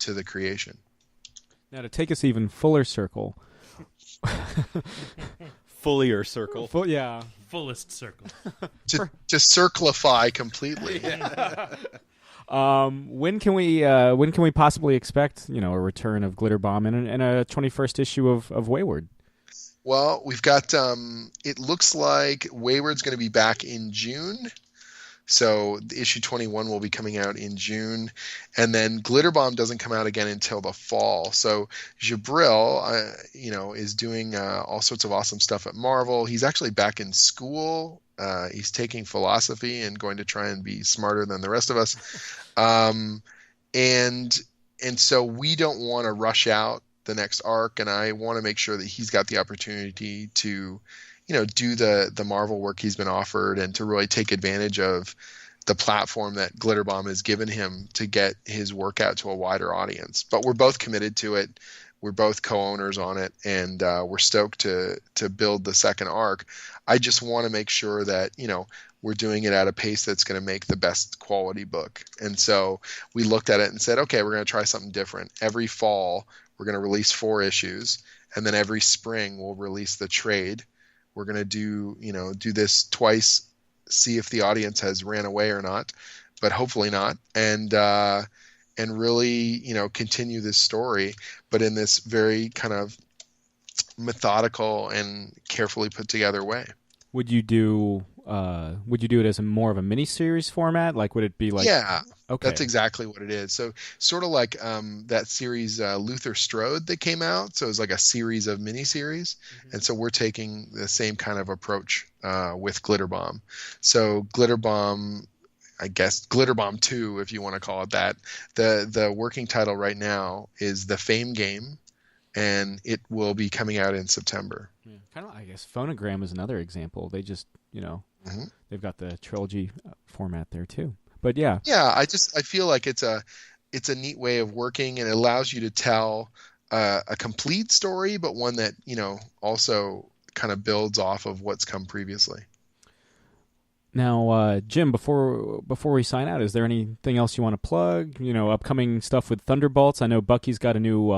to the creation. Now, to take us even fuller circle. Fullier circle. Yeah. Fullest circle. To circlify completely. When can we possibly expect a return of Glitterbomb and a 21st issue of Wayward? Well, we've got it looks like Wayward's going to be back in June. So issue 21 will be coming out in June, and then Glitterbomb doesn't come out again until the fall. So Djibril, is doing all sorts of awesome stuff at Marvel. He's actually back in school. He's taking philosophy and going to try and be smarter than the rest of us. And so we don't want to rush out the next arc, and I want to make sure that he's got the opportunity to do the Marvel work he's been offered and to really take advantage of the platform that Glitterbomb has given him to get his work out to a wider audience. But we're both committed to it. We're both co-owners on it, and we're stoked to build the second arc. I just want to make sure that, we're doing it at a pace that's going to make the best quality book. And so we looked at it and said, okay, we're going to try something different. Every fall, we're going to release 4 issues, and then every spring we'll release the trade. We're going to do this twice, see if the audience has ran away or not, but hopefully not. And really, continue this story, but in this very kind of methodical and carefully put together way. Would you do it as more of a mini-series format? Like, would it be like... Yeah, okay. That's exactly what it is. So sort of like that series Luther Strode that came out. So it was like a series of mini-series. Mm-hmm. And so we're taking the same kind of approach with Glitterbomb. So Glitterbomb, I guess Glitterbomb 2, if you want to call it that. The working title right now is The Fame Game, and it will be coming out in September. Yeah. Kind of, I guess Phonogram is another example. They just, mm-hmm. they've got the trilogy format there too. But yeah. Yeah, I feel like it's a neat way of working, and it allows you to tell a complete story, but one that, also kind of builds off of what's come previously. Now, Jim, before we sign out, is there anything else you want to plug? Upcoming stuff with Thunderbolts. I know Bucky's got a new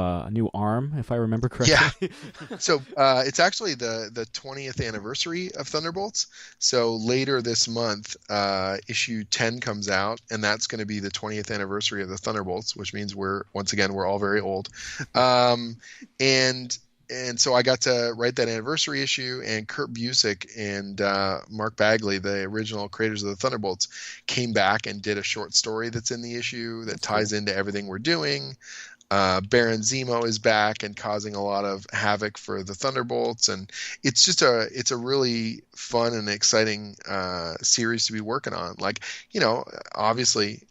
arm, if I remember correctly. Yeah. So it's actually the 20th anniversary of Thunderbolts. So later this month, issue 10 comes out, and that's going to be the 20th anniversary of the Thunderbolts, which means we're all very old. And so I got to write that anniversary issue, and Kurt Busiek and Mark Bagley, the original creators of the Thunderbolts, came back and did a short story that's in the issue that ties into everything we're doing. Baron Zemo is back and causing a lot of havoc for the Thunderbolts, and it's just a really fun and exciting series to be working on. Like, obviously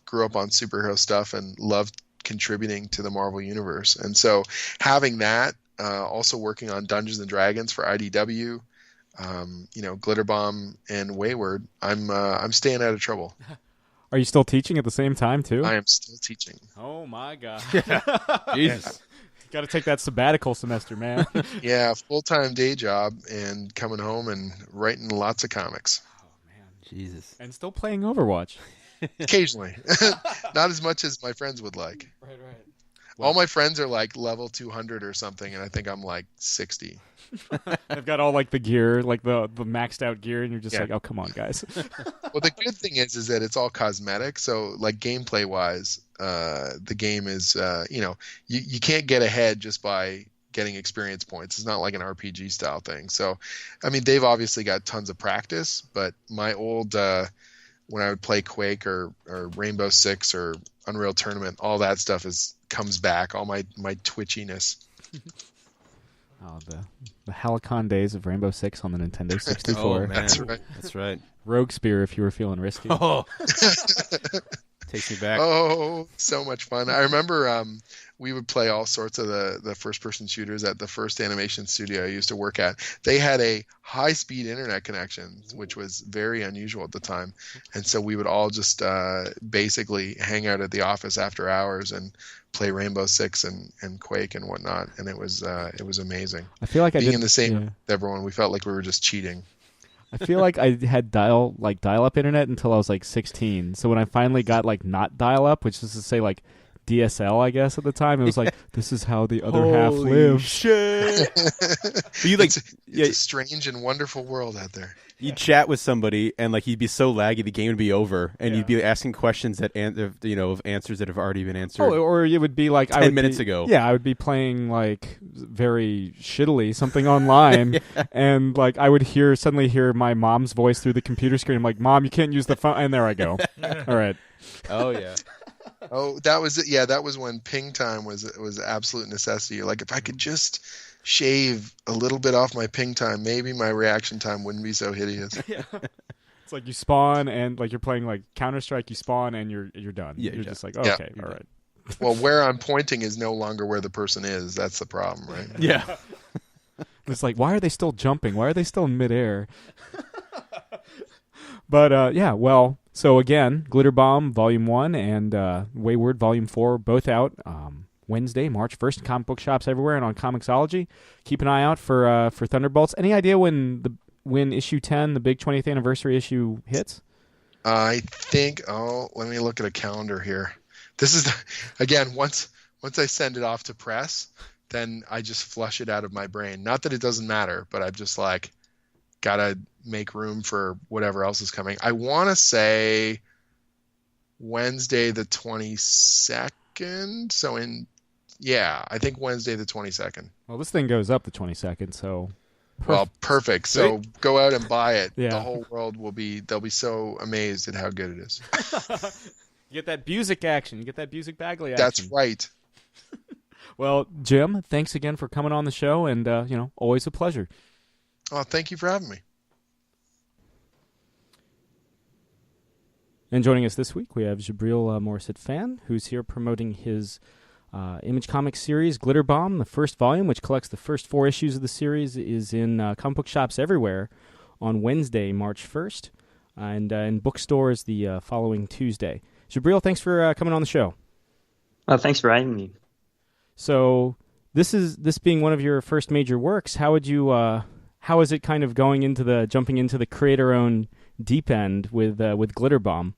grew up on superhero stuff and loved contributing to the Marvel Universe, and so having that. Also working on Dungeons and Dragons for IDW, Glitterbomb and Wayward. I'm staying out of trouble. Are you still teaching at the same time too? I am still teaching. Oh my god! Jesus, got to take that sabbatical semester, man. Yeah, full-time day job and coming home and writing lots of comics. Oh man, Jesus! And still playing Overwatch. Occasionally, not as much as my friends would like. Right. All my friends are like level 200 or something, and I think I'm like 60. They've got all like the gear, like the maxed out gear, and you're just like, oh, come on, guys. Well, the good thing is that it's all cosmetic. So like gameplay wise, the game is, you can't get ahead just by getting experience points. It's not like an RPG style thing. So, I mean, they've obviously got tons of practice, but my old, when I would play Quake or Rainbow Six or Unreal Tournament, all that stuff comes back, all my twitchiness. Oh, the Halicon days of Rainbow Six on the Nintendo 64. Oh, man. That's right. Rogue Spear if you were feeling risky. Oh. Takes me back. Oh, so much fun. I remember we would play all sorts of the first-person shooters at the first animation studio I used to work at. They had a high-speed internet connection, which was very unusual at the time. And so we would all just basically hang out at the office after hours and play Rainbow Six and Quake and whatnot. And it was amazing. I feel like being in the same room with everyone. We felt like we were just cheating. I feel like I had dial-up internet until I was like 16. So when I finally got like not dial-up, which is to say like DSL, I guess at the time, it was like this is how the other half lives. Shit. You like it's a strange and wonderful world out there. You chat with somebody and like you'd be so laggy the game would be over and you'd be asking questions that of answers that have already been answered. Or it would be like 10 minutes ago. Yeah, I would be playing like very shittily something online, and like I would suddenly hear my mom's voice through the computer screen. I'm like, Mom, you can't use the phone, and there I go. All right. Oh yeah. Oh, that was it. Yeah, that was when ping time was absolute necessity. Like if I could just shave a little bit off my ping time, maybe my reaction time wouldn't be so hideous. Yeah. It's like you spawn and like you're playing like Counter-Strike, you spawn and you're done. Yeah, you're just like, okay, all right. Well, where I'm pointing is no longer where the person is. That's the problem, right? Yeah. It's like, why are they still jumping? Why are they still in midair? But well, so again, Glitterbomb Volume 1 and Wayward Volume 4 both out Wednesday, March 1st, in comic book shops everywhere and on Comixology. Keep an eye out for Thunderbolts. Any idea when issue 10, the big 20th anniversary issue, hits? I think. Oh, let me look at a calendar here. This is again once I send it off to press, then I just flush it out of my brain. Not that it doesn't matter, but I'm just like gotta make room for whatever else is coming. I want to say Wednesday the 22nd. So I think Wednesday the 22nd. Well, this thing goes up the 22nd, so. Well, perfect. So go out and buy it. Yeah. The whole world they'll be so amazed at how good it is. You get that Busick action. You get that Busick Bagley action. That's right. Well, Jim, thanks again for coming on the show, and always a pleasure. Oh, thank you for having me. And joining us this week, we have Djibril Morissette-Phan, who's here promoting his Image Comics series, Glitterbomb. The first volume, which collects the first 4 issues of the series, is in comic book shops everywhere on Wednesday, March 1st, and in bookstores the following Tuesday. Djibril, thanks for coming on the show. Thanks for having me. So this being one of your first major works, how is it kind of jumping into the creator-owned deep end with Glitterbomb?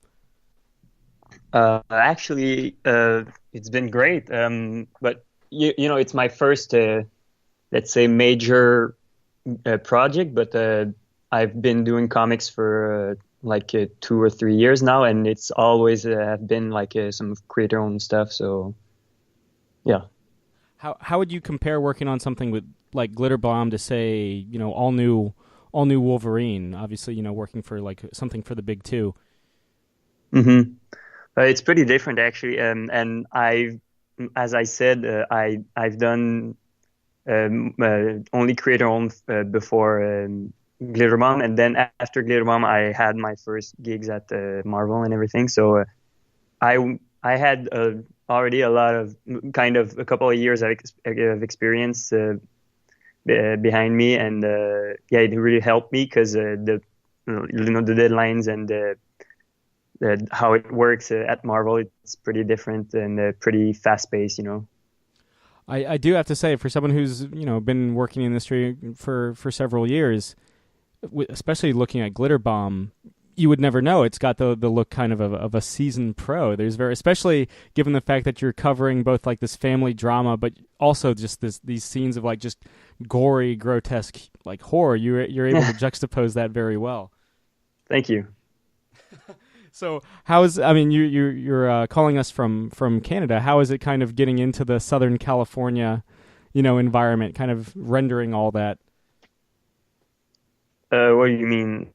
Actually, it's been great. But it's my first, let's say, major project. But I've been doing comics for 2 or 3 years now, and it's always have been some creator-owned stuff. So, yeah. How would you compare working on something with like Glitterbomb to say all new Wolverine? Obviously, working for something for the big two. Mm-hmm. It's pretty different actually, and as I said, I've done only creator-owned before Glitterbomb, and then after Glitterbomb, I had my first gigs at Marvel and everything. So I had already a lot of a couple of years of experience behind me, and it really helped me because the deadlines and how it works at Marvel, it's pretty different and pretty fast-paced, I do have to say, for someone who's been working in the industry for several years, especially looking at Glitterbomb, you would never know. It's got the look kind of a seasoned pro. Especially given the fact that you're covering both like this family drama, but also just these scenes of like just gory, grotesque like horror. You're able to juxtapose that very well. Thank you. So you're calling us from Canada. How is it kind of getting into the Southern California, environment, kind of rendering all that? What do you mean?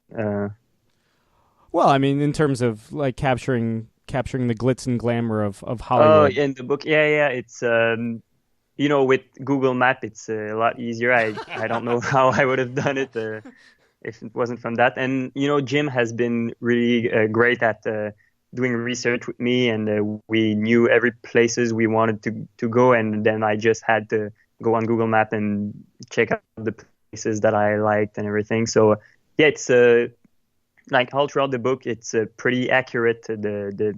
Well, I mean, in terms of like capturing the glitz and glamour of Hollywood. Oh, in the book, yeah. It's with Google Map, it's a lot easier. I don't know how I would have done it if it wasn't from that. And Jim has been really great at doing research with me, and we knew every places we wanted to go, and then I just had to go on Google Map and check out the places that I liked and everything. So yeah, it's all throughout the book, it's pretty accurate. The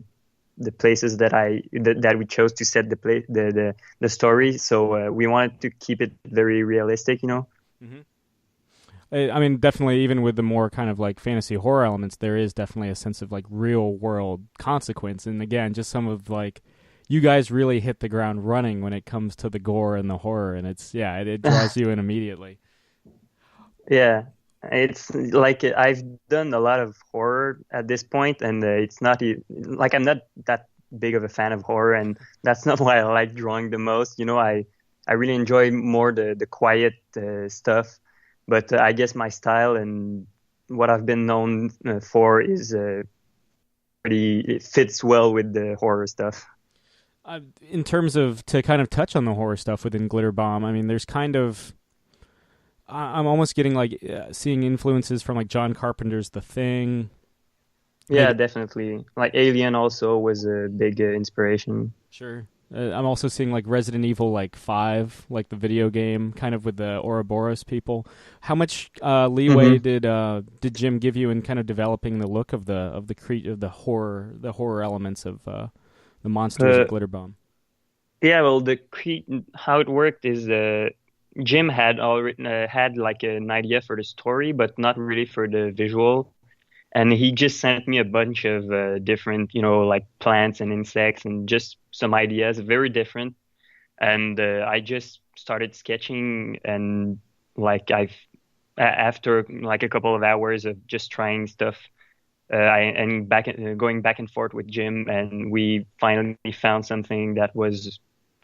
places that we chose to set the story. So we wanted to keep it very realistic, Mm-hmm. I mean, definitely, even with the more kind of like fantasy horror elements, there is definitely a sense of like real world consequence. And again, just some of like, you guys really hit the ground running when it comes to the gore and the horror, and it draws you in immediately. Yeah, it's like I've done a lot of horror at this point, and it's not like I'm not that big of a fan of horror, and that's not why I like drawing the most. I really enjoy more the quiet stuff, but I guess my style and what I've been known for is it fits well with the horror stuff. In terms of, to kind of touch on the horror stuff within Glitterbomb, I mean, there's kind of, I'm almost getting like seeing influences from like John Carpenter's The Thing. Yeah, definitely. Like Alien also was a big inspiration. Sure. I'm also seeing like Resident Evil like 5, like the video game, kind of with the Ouroboros people. How much leeway did Jim give you in kind of developing the look of the horror elements of the monsters of Glitterbomb? Yeah, well, how it worked is Jim had already had like an idea for the story, but not really for the visual. And he just sent me a bunch of different, like plants and insects and just some ideas, very different. And I just started sketching, and like after like a couple of hours of just trying stuff, going back and forth with Jim, and we finally found something that was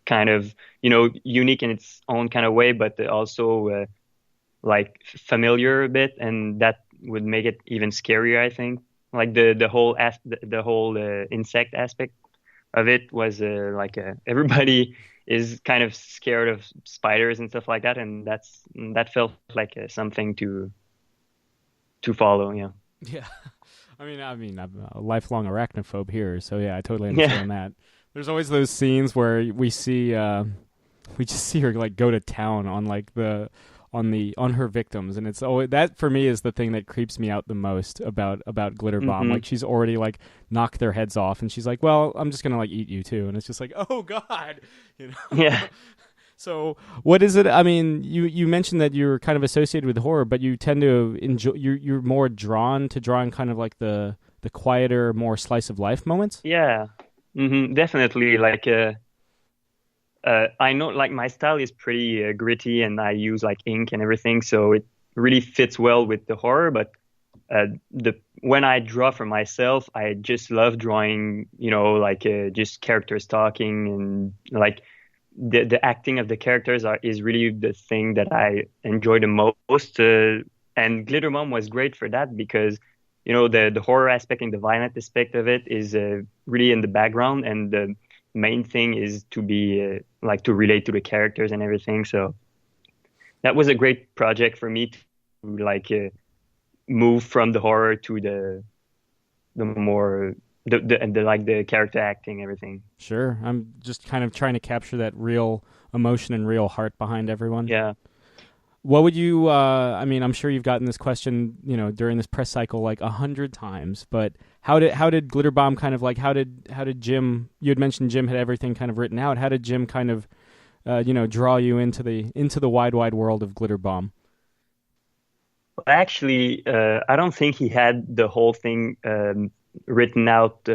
kind of, unique in its own kind of way, but also like familiar a bit, and that would make it even scarier, I think. Like the whole insect aspect of it was everybody is kind of scared of spiders and stuff like that, and that felt like something to follow. Yeah. Yeah. I mean, I'm a lifelong arachnophobe here, so yeah, I totally understand that. There's always those scenes where we just see her like go to town on like on her victims, and it's always, that for me is the thing that creeps me out the most about Glitterbomb. Mm-hmm. Like, she's already like knocked their heads off, and she's like, well, I'm just gonna like eat you too, and it's just like, oh god, Yeah. So what is it? I mean, you mentioned that you're kind of associated with horror, but you tend to enjoy, you're more drawn to drawing kind of like the quieter, more slice of life moments. Yeah. Definitely. Like I know like my style is pretty gritty, and I use like ink and everything, so it really fits well with the horror. But when I draw for myself, I just love drawing, like just characters talking, and like the acting of the characters is really the thing that I enjoy the most. And Glitterbomb was great for that because, the horror aspect and the violent aspect of it is really in the background, and the main thing is to be like to relate to the characters and everything. So that was a great project for me to like move from the horror to the more the character acting, everything. Sure. I'm just kind of trying to capture that real emotion and real heart behind everyone. Yeah. What would you, I mean, I'm sure you've gotten this question, during this press cycle like 100 times, but how did Glitterbomb kind of like, how did Jim, you had mentioned Jim had everything kind of written out. How did Jim kind of, draw you into the wide world of Glitterbomb? Actually, I don't think he had the whole thing written out.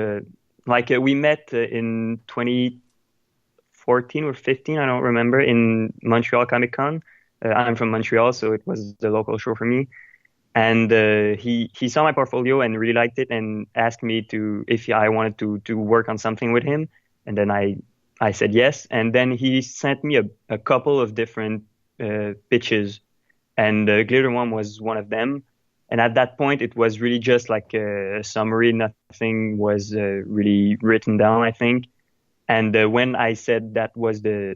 We met in 2014 or 15, I don't remember, in Montreal Comic Con. I'm from Montreal, so it was the local show for me. And he saw my portfolio and really liked it, and asked me if I wanted to work on something with him. And then I said yes. And then he sent me a couple of different pitches, and Glitterbomb was one of them. And at that point, it was really just like a summary. Nothing was really written down, I think. And when I said that was the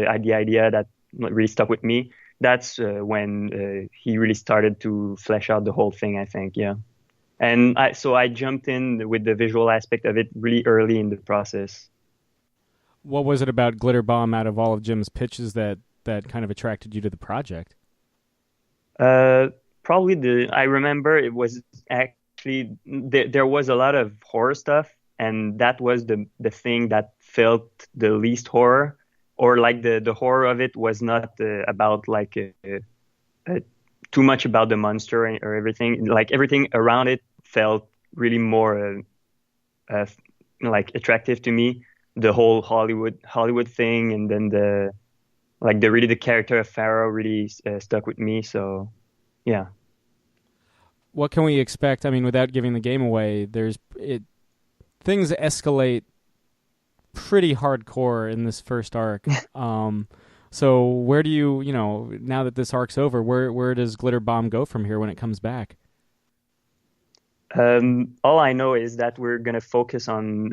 idea that really stuck with me, that's when he really started to flesh out the whole thing, I think. Yeah. And I jumped in with the visual aspect of it really early in the process. What was it about Glitterbomb out of all of Jim's pitches that kind of attracted you to the project? Probably I remember it was actually, there was a lot of horror stuff, and that was the thing that felt the least horror, or like the horror of it was not about like too much about the monster or everything. Like everything around it felt really more like attractive to me. The whole Hollywood thing, and then the character of Pharaoh really stuck with me. So yeah. What can we expect? I mean, without giving the game away, things escalate pretty hardcore in this first arc. So where do you now that this arc's over, where does Glitterbomb go from here when it comes back? All I know is that we're gonna focus on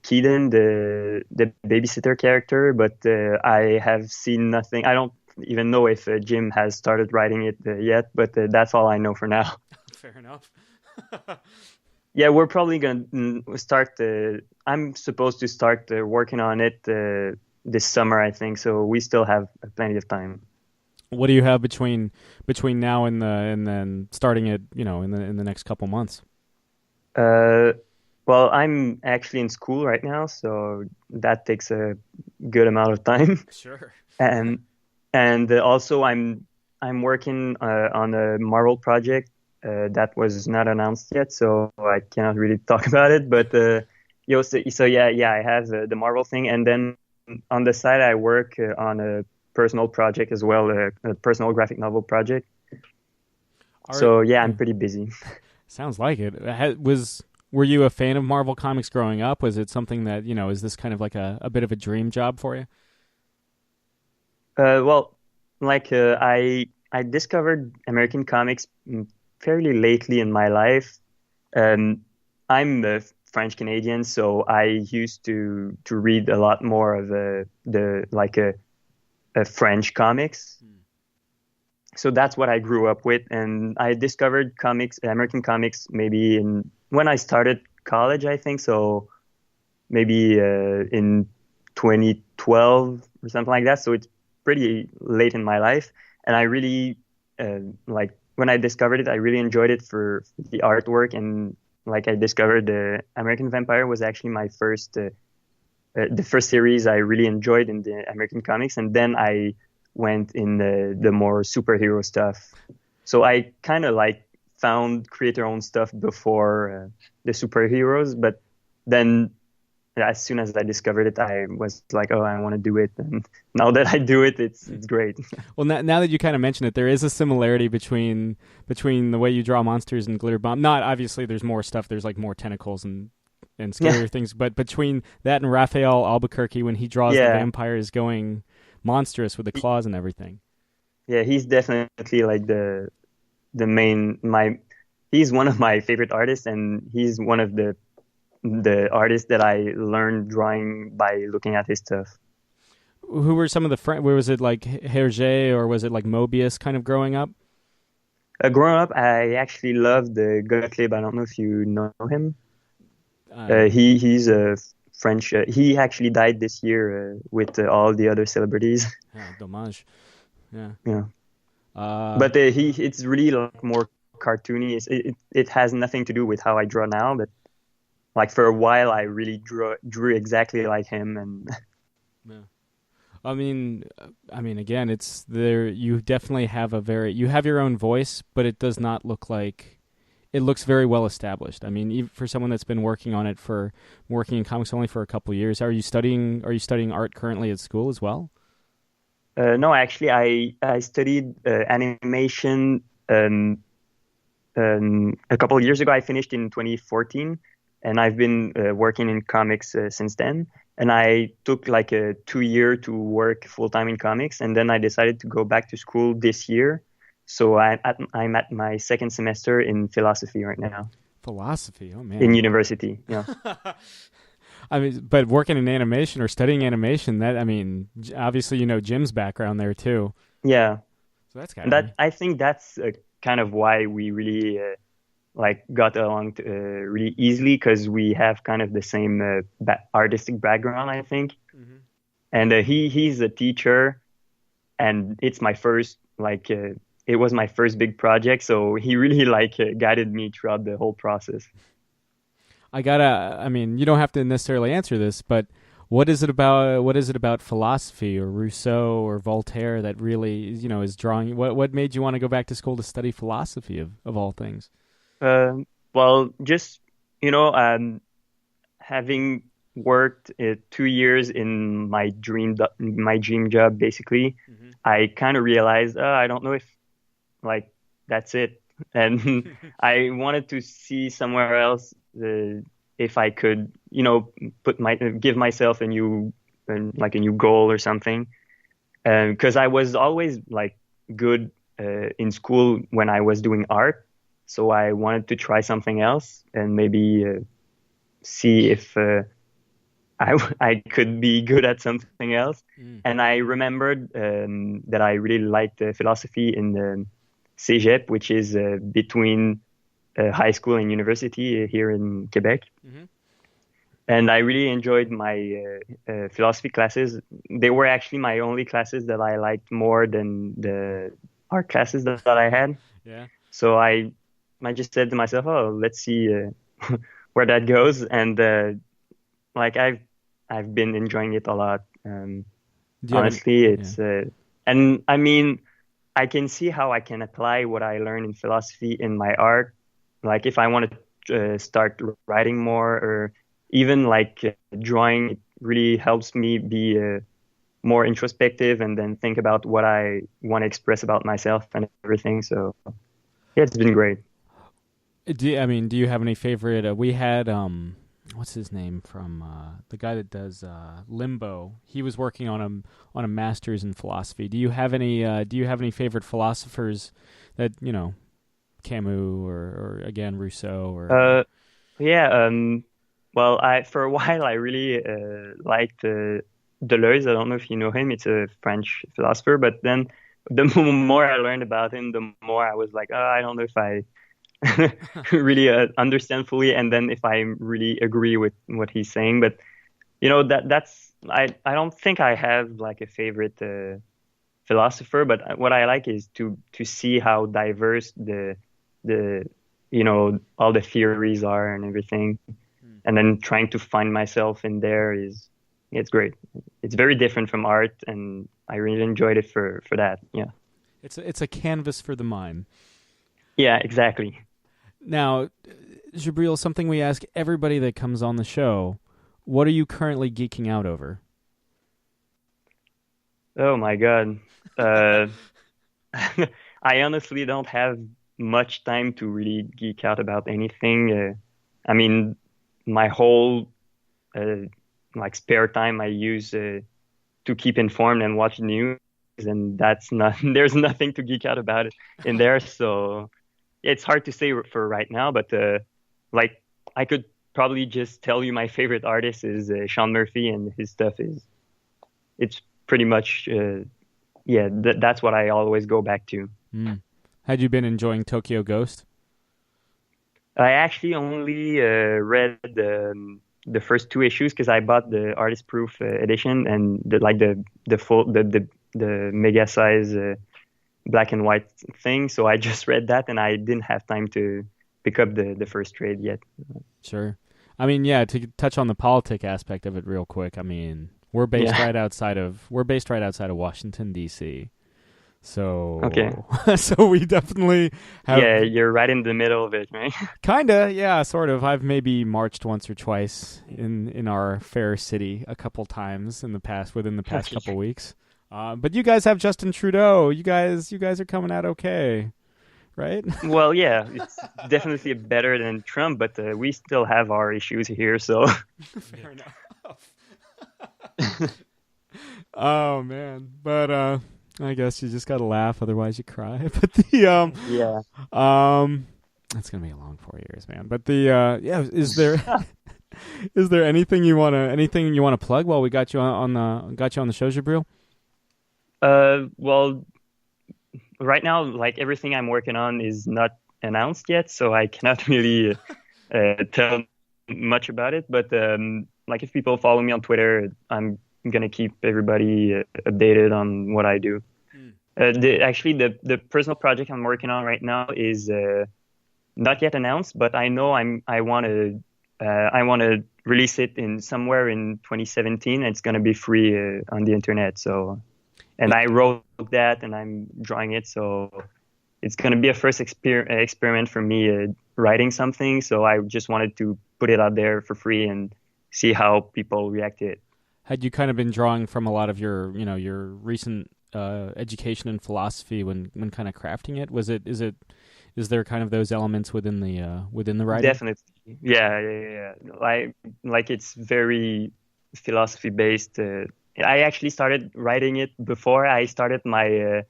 Keaton, the babysitter character, but I have seen nothing. I don't even know if Jim has started writing it yet, but that's all I know for now. Fair enough. Yeah, we're probably gonna start. I'm supposed to start working on it this summer, I think. So we still have plenty of time. What do you have between now and then starting it? In the next couple months. Well, I'm actually in school right now, so that takes a good amount of time. Sure. And also I'm working on a Marvel project that was not announced yet, so I cannot really talk about it. But so yeah, I have the Marvel thing, and then on the side I work on a personal project as well, a personal graphic novel project. So yeah, I'm pretty busy. Sounds like it. Were you a fan of Marvel Comics growing up? Was it something that, is this kind of like a bit of a dream job for you? Well, like I discovered American comics fairly lately in my life. I'm a French Canadian, so I used to read a lot more of the French comics. So that's what I grew up with, and I discovered American comics, maybe when I started college, I think. So maybe in 2012 or something like that. So it's pretty late in my life, and I really when I discovered it, I really enjoyed it for the artwork, and I discovered the American Vampire was actually my first the first series I really enjoyed in the American comics, and then I went in the more superhero stuff. So I kind of found creator-owned stuff before the superheroes, but then as soon as I discovered it, I was like, oh, I want to do it. And now that I do it, it's great. Well, now that you kind of mention it, there is a similarity between the way you draw monsters and Glitterbomb. Not obviously, there's more stuff. There's more tentacles and scarier things, but between that and Raphael Albuquerque when he draws the vampires going monstrous with the claws and everything. Yeah, he's definitely he's one of my favorite artists, and he's one of the artists that I learned drawing by looking at his stuff. Who were some of the friends? Was it like Hergé or was it like Mobius kind of growing up? Growing up, I actually loved Gottlieb. I don't know if you know him. He's a French. He actually died this year with all the other celebrities. Yeah, dommage. Yeah. Yeah. But it's really more cartoony. It has nothing to do with how I draw now, but for a while I really drew exactly like him. And yeah. I mean, again, it's there. You definitely have you have your own voice, but it does not look like. It looks very well established. I mean, even for someone that's been working in comics only for a couple of years, are you studying art currently at school as well? No, actually, I studied animation a couple of years ago. I finished in 2014, and I've been working in comics since then. And I took a 2-year to work full time in comics, and then I decided to go back to school this year. So I'm at my second semester in philosophy right now. Philosophy, oh man! In university, yeah. I mean, but working in animation or studying animation, obviously Jim's background there too. Yeah. So that's kind of I think that's kind of why we really got along really easily, because we have kind of the same artistic background, I think. Mm-hmm. And he's a teacher, and it's my first it was my first big project, so he really guided me throughout the whole process. You don't have to necessarily answer this, but What is it about philosophy or Rousseau or Voltaire that really is drawing? What made you want to go back to school to study philosophy of all things? Well, just having worked 2 years in my dream job, basically, I kind of realized I don't know if like that's it, and I wanted to see somewhere else if I could, give myself a new goal or something, because I was always like good in school when I was doing art, so I wanted to try something else and maybe see if I could be good at something else. And I remembered that I really liked philosophy in the Cégep, which is between high school and university here in Quebec. And I really enjoyed my philosophy classes. They were actually my only classes that I liked more than the art classes that I had. Yeah. So I just said to myself, oh, let's see where that goes. And I've been enjoying it a lot. Honestly, it's and I mean, I can see how I can apply what I learned in philosophy in my art. Like if I want to start writing more, or even like drawing, it really helps me be more introspective and then think about what I want to express about myself and everything. So yeah, it's been great. Do you have any favorite? We had what's his name from the guy that does Limbo? He was working on a master's in philosophy. Do you have any favorite philosophers that Camus or again Rousseau or? Well, for a while I really liked Deleuze. I don't know if you know him. It's a French philosopher. But then the more I learned about him, the more I was like, oh, I don't know if I really understand fully, and then if I really agree with what he's saying. But that's I don't think I have like a favorite philosopher, but what I like is to see how diverse the all the theories are and everything, and then trying to find myself in there it's great. It's very different from art, and I really enjoyed it for that. Yeah, it's a canvas for the mind. Yeah, exactly. Now, Djibril, something we ask everybody that comes on the show: what are you currently geeking out over? Oh my God. I honestly don't have much time to really geek out about anything. I mean, my whole spare time I use to keep informed and watch news, and there's nothing to geek out about it in there. So it's hard to say for right now, but I could probably just tell you my favorite artist is Sean Murphy, and his stuff it's pretty much that's what I always go back to. Had you been enjoying Tokyo Ghost? I actually only read the first 2 issues because I bought the artist proof edition and the full the mega size black and white thing. So I just read that, and I didn't have time to pick up the first trade yet. Sure. I mean, yeah, to touch on the politic aspect of it real quick. I mean, we're based right outside of Washington, D.C. So okay. So we definitely have. Yeah, you're right in the middle of it, right? Kinda, yeah, sort of. I've maybe marched once or twice in our fair city a couple times within the past couple weeks. But you guys have Justin Trudeau. You guys are coming out okay, right? Well, yeah, it's definitely better than Trump, but we still have our issues here, so. Fair enough. Oh man, but I guess you just gotta laugh, otherwise you cry. But that's gonna be a long 4 years, man. But is there is there anything you wanna plug while we got you on the show, Djibril? Well, right now, like everything I'm working on is not announced yet, so I cannot really tell much about it. But like if people follow me on Twitter, I'm gonna keep everybody updated on what I do. The personal project I'm working on right now is not yet announced, but I know I want to release it in somewhere in 2017. And it's gonna be free on the internet. So, and I wrote that, and I'm drawing it. So it's gonna be a first experiment for me writing something. So I just wanted to put it out there for free and see how people react to it. Had you kind of been drawing from a lot of your, your recent education in philosophy when kind of crafting it? Is there kind of those elements within the writing? Definitely, yeah. Like it's very philosophy based. I actually started writing it before I started my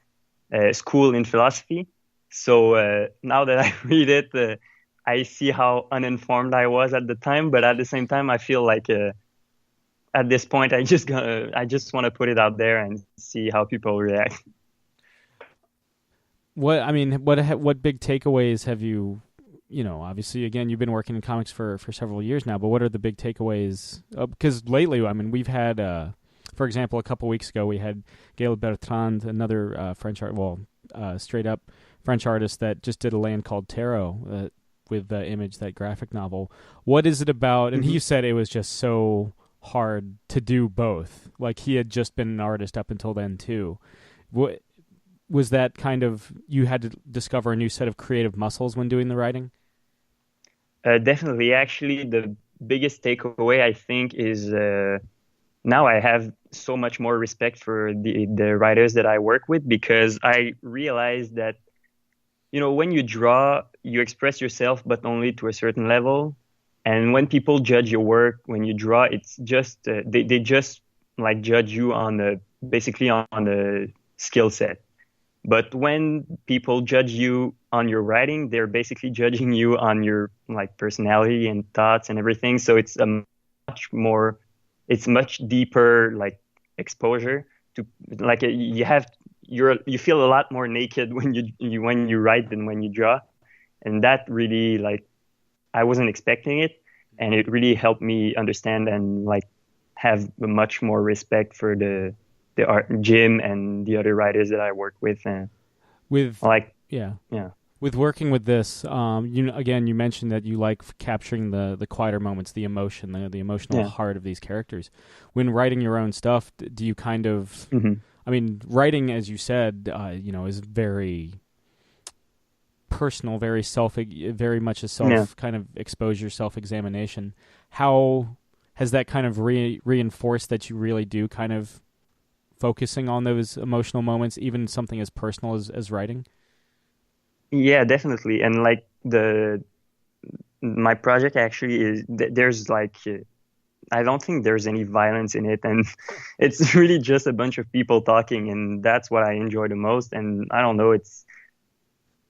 school in philosophy. So now that I read it, I see how uninformed I was at the time. But at the same time, I feel like at this point, I just want to put it out there and see how people react. What big takeaways have you? Obviously, again, you've been working in comics for several years now. But what are the big takeaways? Because lately, we've had, for example, a couple weeks ago, we had Gail Bertrand, another French straight up French artist that just did a land called Tarot with Image, that graphic novel. What is it about? And he said it was just so hard to do both. Like, he had just been an artist up until then too. What was that kind of, you had to discover a new set of creative muscles when doing the writing? Definitely. Actually, the biggest takeaway, I think, is now I have so much more respect for the writers that I work with, because I realized that, when you draw, you express yourself, but only to a certain level. And when people judge your work, when you draw, it's just they just like judge you basically on the skill set. But when people judge you on your writing, they're basically judging you on your personality and thoughts and everything. So it's much deeper exposure to you feel a lot more naked when you write than when you draw, and that really I wasn't expecting it, and it really helped me understand and have much more respect for the art, Jim and the other writers that I work with. With working with this, you mentioned that you like capturing the quieter moments, the emotion, the emotional heart of these characters. When writing your own stuff, do you kind of? Writing, as you said, is very personal, very much a self kind of exposure, self-examination. How has that kind of reinforced that you really do kind of focusing on those emotional moments, even something as personal as writing? Yeah, definitely. And my project actually is there's I don't think there's any violence in it, and it's really just a bunch of people talking, and that's what I enjoy the most. And I don't know,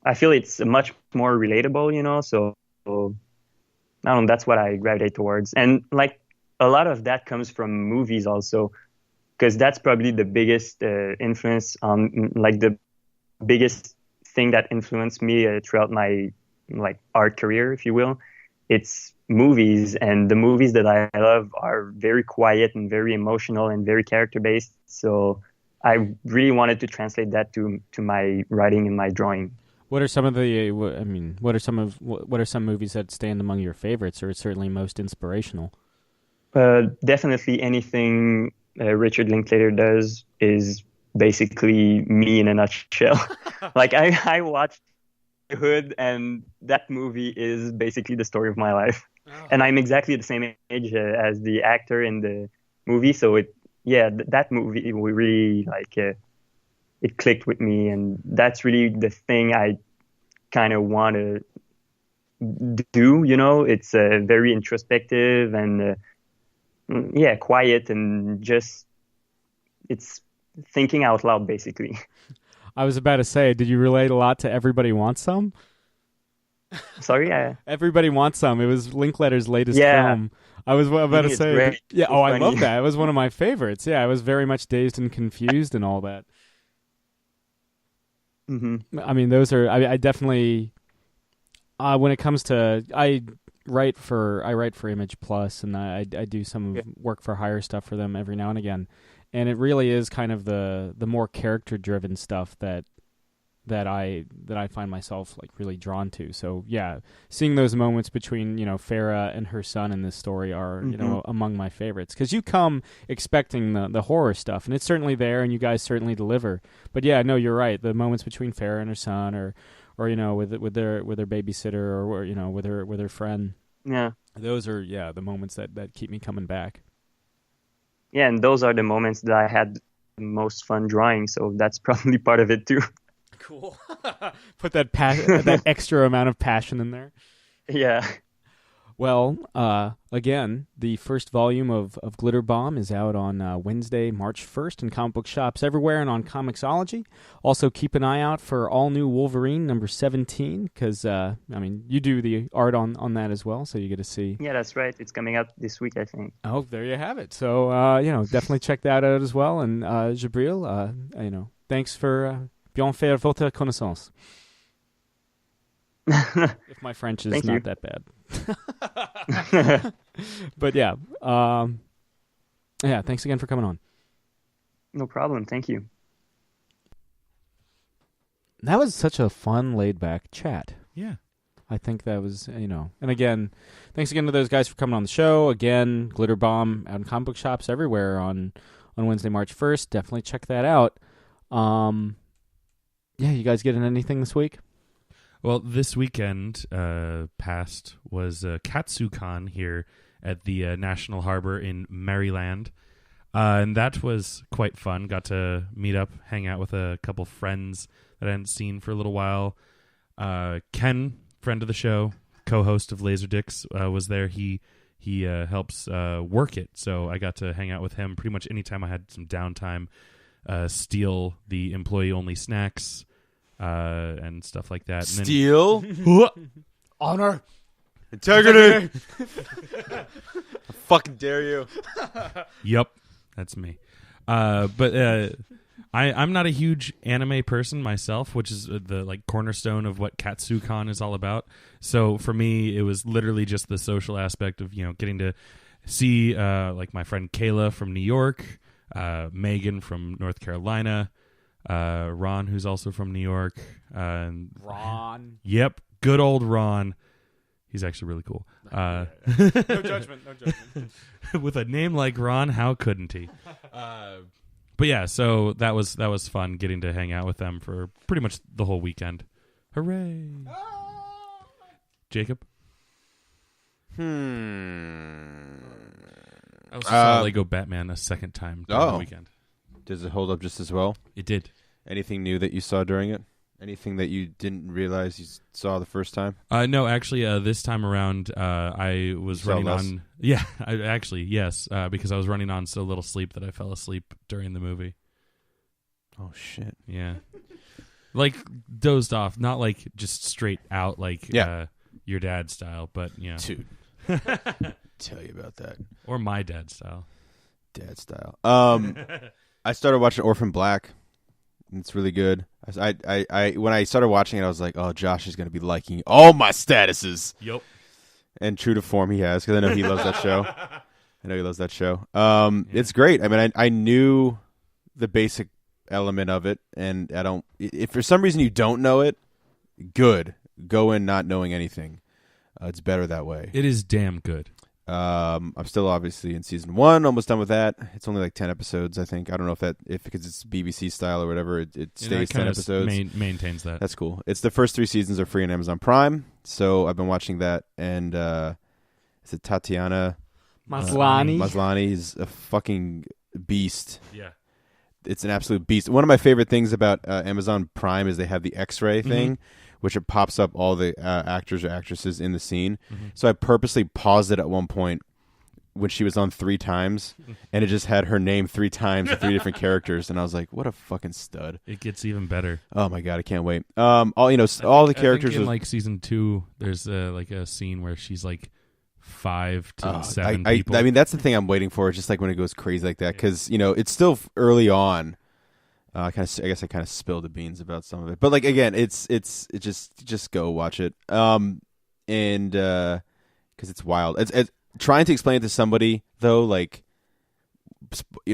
I feel it's much more relatable, so I don't know, that's what I gravitate towards. And a lot of that comes from movies also, because that's probably the biggest influence on the biggest thing that influenced me throughout my art career, if you will. It's movies, and the movies that I love are very quiet and very emotional and very character based. So I really wanted to translate that to my writing and my drawing. What are some of what are some movies that stand among your favorites, or certainly most inspirational? Definitely anything Richard Linklater does is basically me in a nutshell. I watched Hood, and that movie is basically the story of my life. Oh. And I'm exactly the same age as the actor in the movie. So that movie, we really it clicked with me, and that's really the thing I kind of want to do. It's very introspective and quiet, and just it's thinking out loud, basically. I was about to say, did you relate a lot to Everybody Wants Some? Sorry? Everybody Wants Some. It was Linklater's latest film. I was about to say. Great. Yeah, I love that. It was one of my favorites. Yeah, I was very much dazed and confused and all that. Mm-hmm. Those are. I definitely. When it comes to, I write for Image Plus, and I do some work for hire stuff for them every now and again. And it really is kind of the more character-driven stuff that that I find myself like really drawn to. So yeah, seeing those moments between Farah and her son in this story are among my favorites, because you come expecting the horror stuff, and it's certainly there, and you guys certainly deliver. But yeah, no, you're right. The moments between Farah and her son, or with their babysitter, or with her friend. Yeah, those are the moments that keep me coming back. Yeah, and those are the moments that I had the most fun drawing. So that's probably part of it too. Cool. Put that that extra amount of passion in there. Yeah. Well, again, the first volume of Glitterbomb is out on Wednesday, March 1st in comic book shops everywhere and on Comixology. Also, keep an eye out for all new Wolverine number 17, because you do the art on that as well, so you get to see. Yeah, that's right. It's coming out this week, I think. Oh, there you have it. So definitely check that out as well. And Djibril, thanks for bien faire votre connaissance. If my French is not that bad. But yeah, thanks again for coming on. No problem. Thank you. That was such a fun, laid-back chat. Yeah. I think that was, and again, thanks again to those guys for coming on the show. Again, Glitterbomb out in comic book shops everywhere on Wednesday, March 1st. Definitely check that out. You guys getting anything this week? Well, this weekend past was KatsuCon here at the National Harbor in Maryland. And that was quite fun. Got to meet up, hang out with a couple friends that I hadn't seen for a little while. Ken, friend of the show, co-host of Laserdicks, was there. He helps work it, so I got to hang out with him pretty much anytime I had some downtime, steal the employee-only snacks, and stuff like that. Steal? Honor. Integrity. I fucking dare you. Yep, that's me. But I'm not a huge anime person myself, which is the cornerstone of what KatsuCon is all about. So for me, it was literally just the social aspect of getting to see my friend Kayla from New York, Megan from North Carolina, Ron, who's also from New York. Ron. Yep, good old Ron. He's actually really cool. No judgment. With a name like Ron, how couldn't he? But yeah, so that was fun getting to hang out with them for pretty much the whole weekend. Hooray! Jacob? I also saw Lego Batman a second time during the weekend. Does it hold up just as well? It did. Anything new that you saw during it? Anything that you didn't realize you saw the first time? No, actually, this time around, I was running on... Yeah, yes, because I was running on so little sleep that I fell asleep during the movie. Oh, shit. Yeah. Dozed off, not just straight out your dad style, but, Dude. Tell you about that. Or my dad style. Dad style. I started watching Orphan Black. It's really good. I when I started watching it, I was like, "Oh, Josh is going to be liking all my statuses." Yep. And true to form, he has, because I know he loves that show. It's great. I mean, I knew the basic element of it, and I don't. If for some reason you don't know it, good. Go in not knowing anything. It's better that way. It is damn good. I'm still obviously in season 1, almost done with that. It's only 10 episodes, I think. I don't know if because it's BBC style or whatever, it stays 10 episodes. Maintains that. That's cool. It's the first 3 seasons are free on Amazon Prime, so I've been watching that. And is it Tatiana Maslany? Maslany is a fucking beast. Yeah. It's an absolute beast. One of my favorite things about Amazon Prime is they have the X-ray thing, which it pops up all the actors or actresses in the scene. Mm-hmm. So I purposely paused it at one point when she was on 3 times, and it just had her name 3 times with 3 different characters, and I was like, "What a fucking stud!" It gets even better. Oh my god, I can't wait. All the characters I think in season 2, there's a scene where she's 5 to 7 people. I mean, that's the thing I'm waiting for. It's just when it goes crazy like that, because it's still early on. I guess I kind of spilled the beans about some of it, but again, it's just go watch it. And because it's wild. It's trying to explain it to somebody though,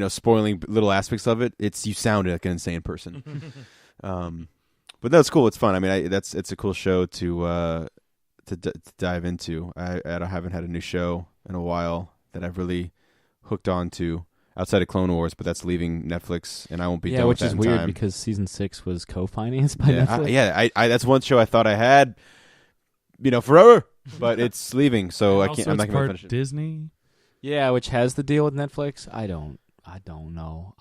spoiling little aspects of it. You sound like an insane person. But no, it's cool. It's fun. I mean, it's a cool show to dive into. I haven't had a new show in a while that I've really hooked on to outside of Clone Wars, but that's leaving Netflix, and I won't be done with that in time. Which is weird because season 6 was co-financed by Netflix. I that's one show I thought I had, forever, but it's leaving, so I can't. I'm not going to finish it. Disney. Yeah, which has the deal with Netflix. I don't know.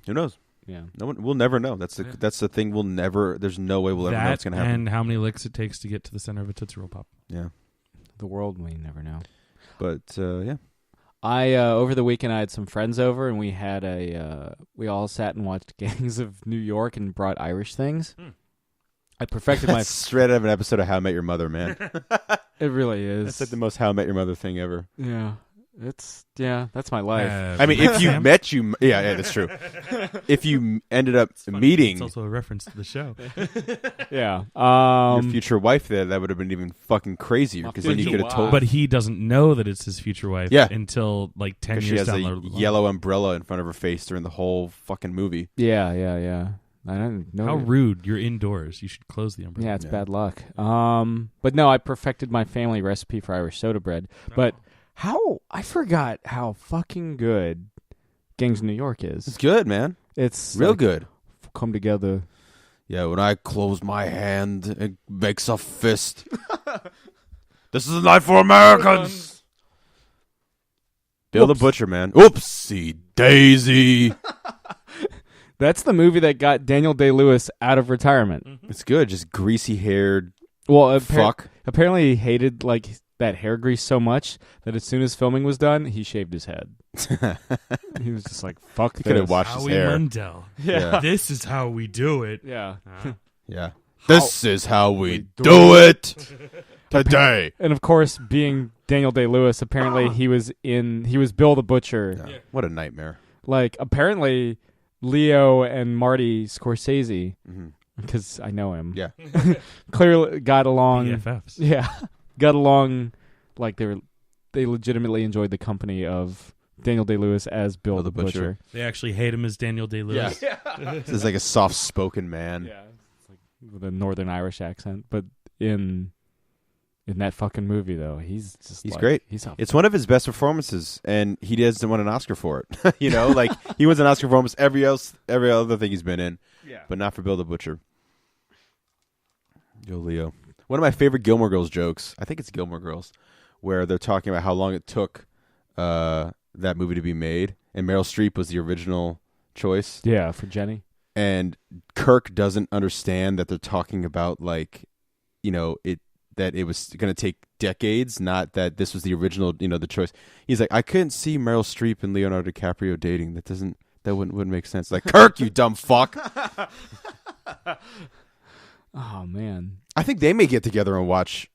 Who knows? Yeah, no one. We'll never know. That's the thing. We'll never. There's no way we'll ever know what's going to happen. And how many licks it takes to get to the center of a Tootsie Roll Pop. Yeah, the world we never know. But yeah. I over the weekend I had some friends over and we had we all sat and watched Gangs of New York and brought Irish things. I perfected my straight out of an episode of How I Met Your Mother, man. It really is. That's like the most How I Met Your Mother thing ever. Yeah. That's my life. I mean, if you met yeah, that's true. If you ended up meeting, it's also a reference to the show. Yeah, your future wife there, that would have been even fucking crazier because then you could have told. But he doesn't know that it's his future wife. Until like 10 years down the line. She has a yellow umbrella in front of her face during the whole fucking movie. Yeah. I don't know. How rude! You're indoors. You should close the umbrella. Yeah, it's bad luck. But no, I perfected my family recipe for Irish soda bread, but. I forgot how fucking good Gangs of New York is. It's good, man. It's real good. Come together. Yeah, when I close my hand, it makes a fist. This is a night for Americans. Bill the Butcher, man. Oopsie daisy. That's the movie that got Daniel Day-Lewis out of retirement. Mm-hmm. It's good. Just greasy-haired fuck. Apparently he hated that hair grease so much that as soon as filming was done, he shaved his head. He was just like, fuck this. He could have washed his hair. Mundell. Yeah. This is how we do it. Yeah. Yeah. This is how we do it today. And of course, being Daniel Day-Lewis, apparently he was Bill the Butcher. Yeah. What a nightmare. Apparently Leo and Marty Scorsese, because I know him. Yeah. Clearly got along. BFFs. Yeah. Got along like they legitimately enjoyed the company of Daniel Day-Lewis as Bill the Butcher. They actually hate him as Daniel Day-Lewis. Yeah. This is like a soft-spoken man. Yeah. It's like with a Northern Irish accent. But in that fucking movie, though, he's great. It's one of his best performances, and he doesn't win an Oscar for it. He wins an Oscar for almost every other thing he's been in, but not for Bill the Butcher. Yo, Leo. One of my favorite Gilmore Girls jokes, I think it's Gilmore Girls, where they're talking about how long it took that movie to be made, and Meryl Streep was the original choice. Yeah, for Jenny. And Kirk doesn't understand that they're talking about that it was going to take decades, not that this was the original, the choice. He's like, I couldn't see Meryl Streep and Leonardo DiCaprio dating. That wouldn't make sense. Like, Kirk, you dumb fuck. Oh, man. I think they may get together and watch,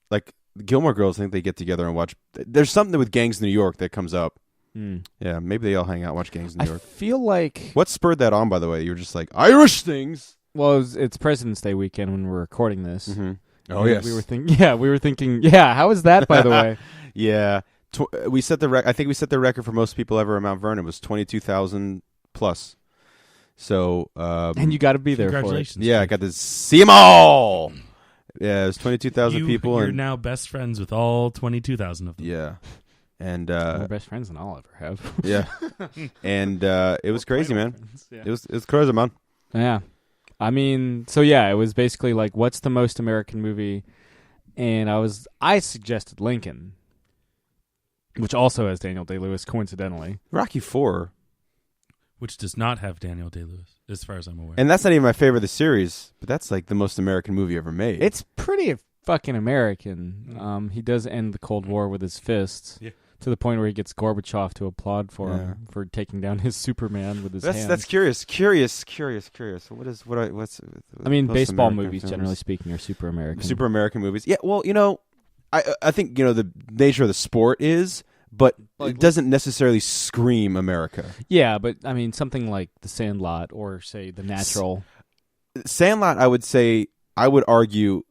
Gilmore Girls, I think they get together and watch. There's something with Gangs of New York that comes up. Yeah, maybe they all hang out and watch Gangs of New York. I feel like... What spurred that on, by the way? You were just like, Irish things! Well, it's President's Day weekend when we're recording this. Mm-hmm. Oh, yes. We were thinking, how is that, by the way? Yeah. We set the I think we set the record for most people ever at Mount Vernon. It was 22,000 plus. So, and you got to be there for it. Congratulations. Yeah, I got to see them all. Yeah, it was 22,000 people. You're now best friends with all 22,000 of them. Yeah. And we're best friends than I'll ever have. Yeah. And it was crazy, man. Yeah. It was crazy, man. Yeah. I mean, so yeah, it was basically like, what's the most American movie? And I suggested Lincoln, which also has Daniel Day-Lewis, coincidentally. Rocky IV. Which does not have Daniel Day-Lewis, as far as I'm aware. And that's not even my favorite of the series, but that's like the most American movie ever made. It's pretty fucking American. He does end the Cold War with his fists. Yeah. To the point where he gets Gorbachev to applaud for him for taking down his Superman with his hands. That's curious. What's I mean, baseball American movies, films? Generally speaking, are super American. Super American movies. Yeah, well, I think, the nature of the sport is, but it doesn't necessarily scream America. Yeah, but, I mean, something like The Sandlot or, say, The Natural. Sandlot, I would argue,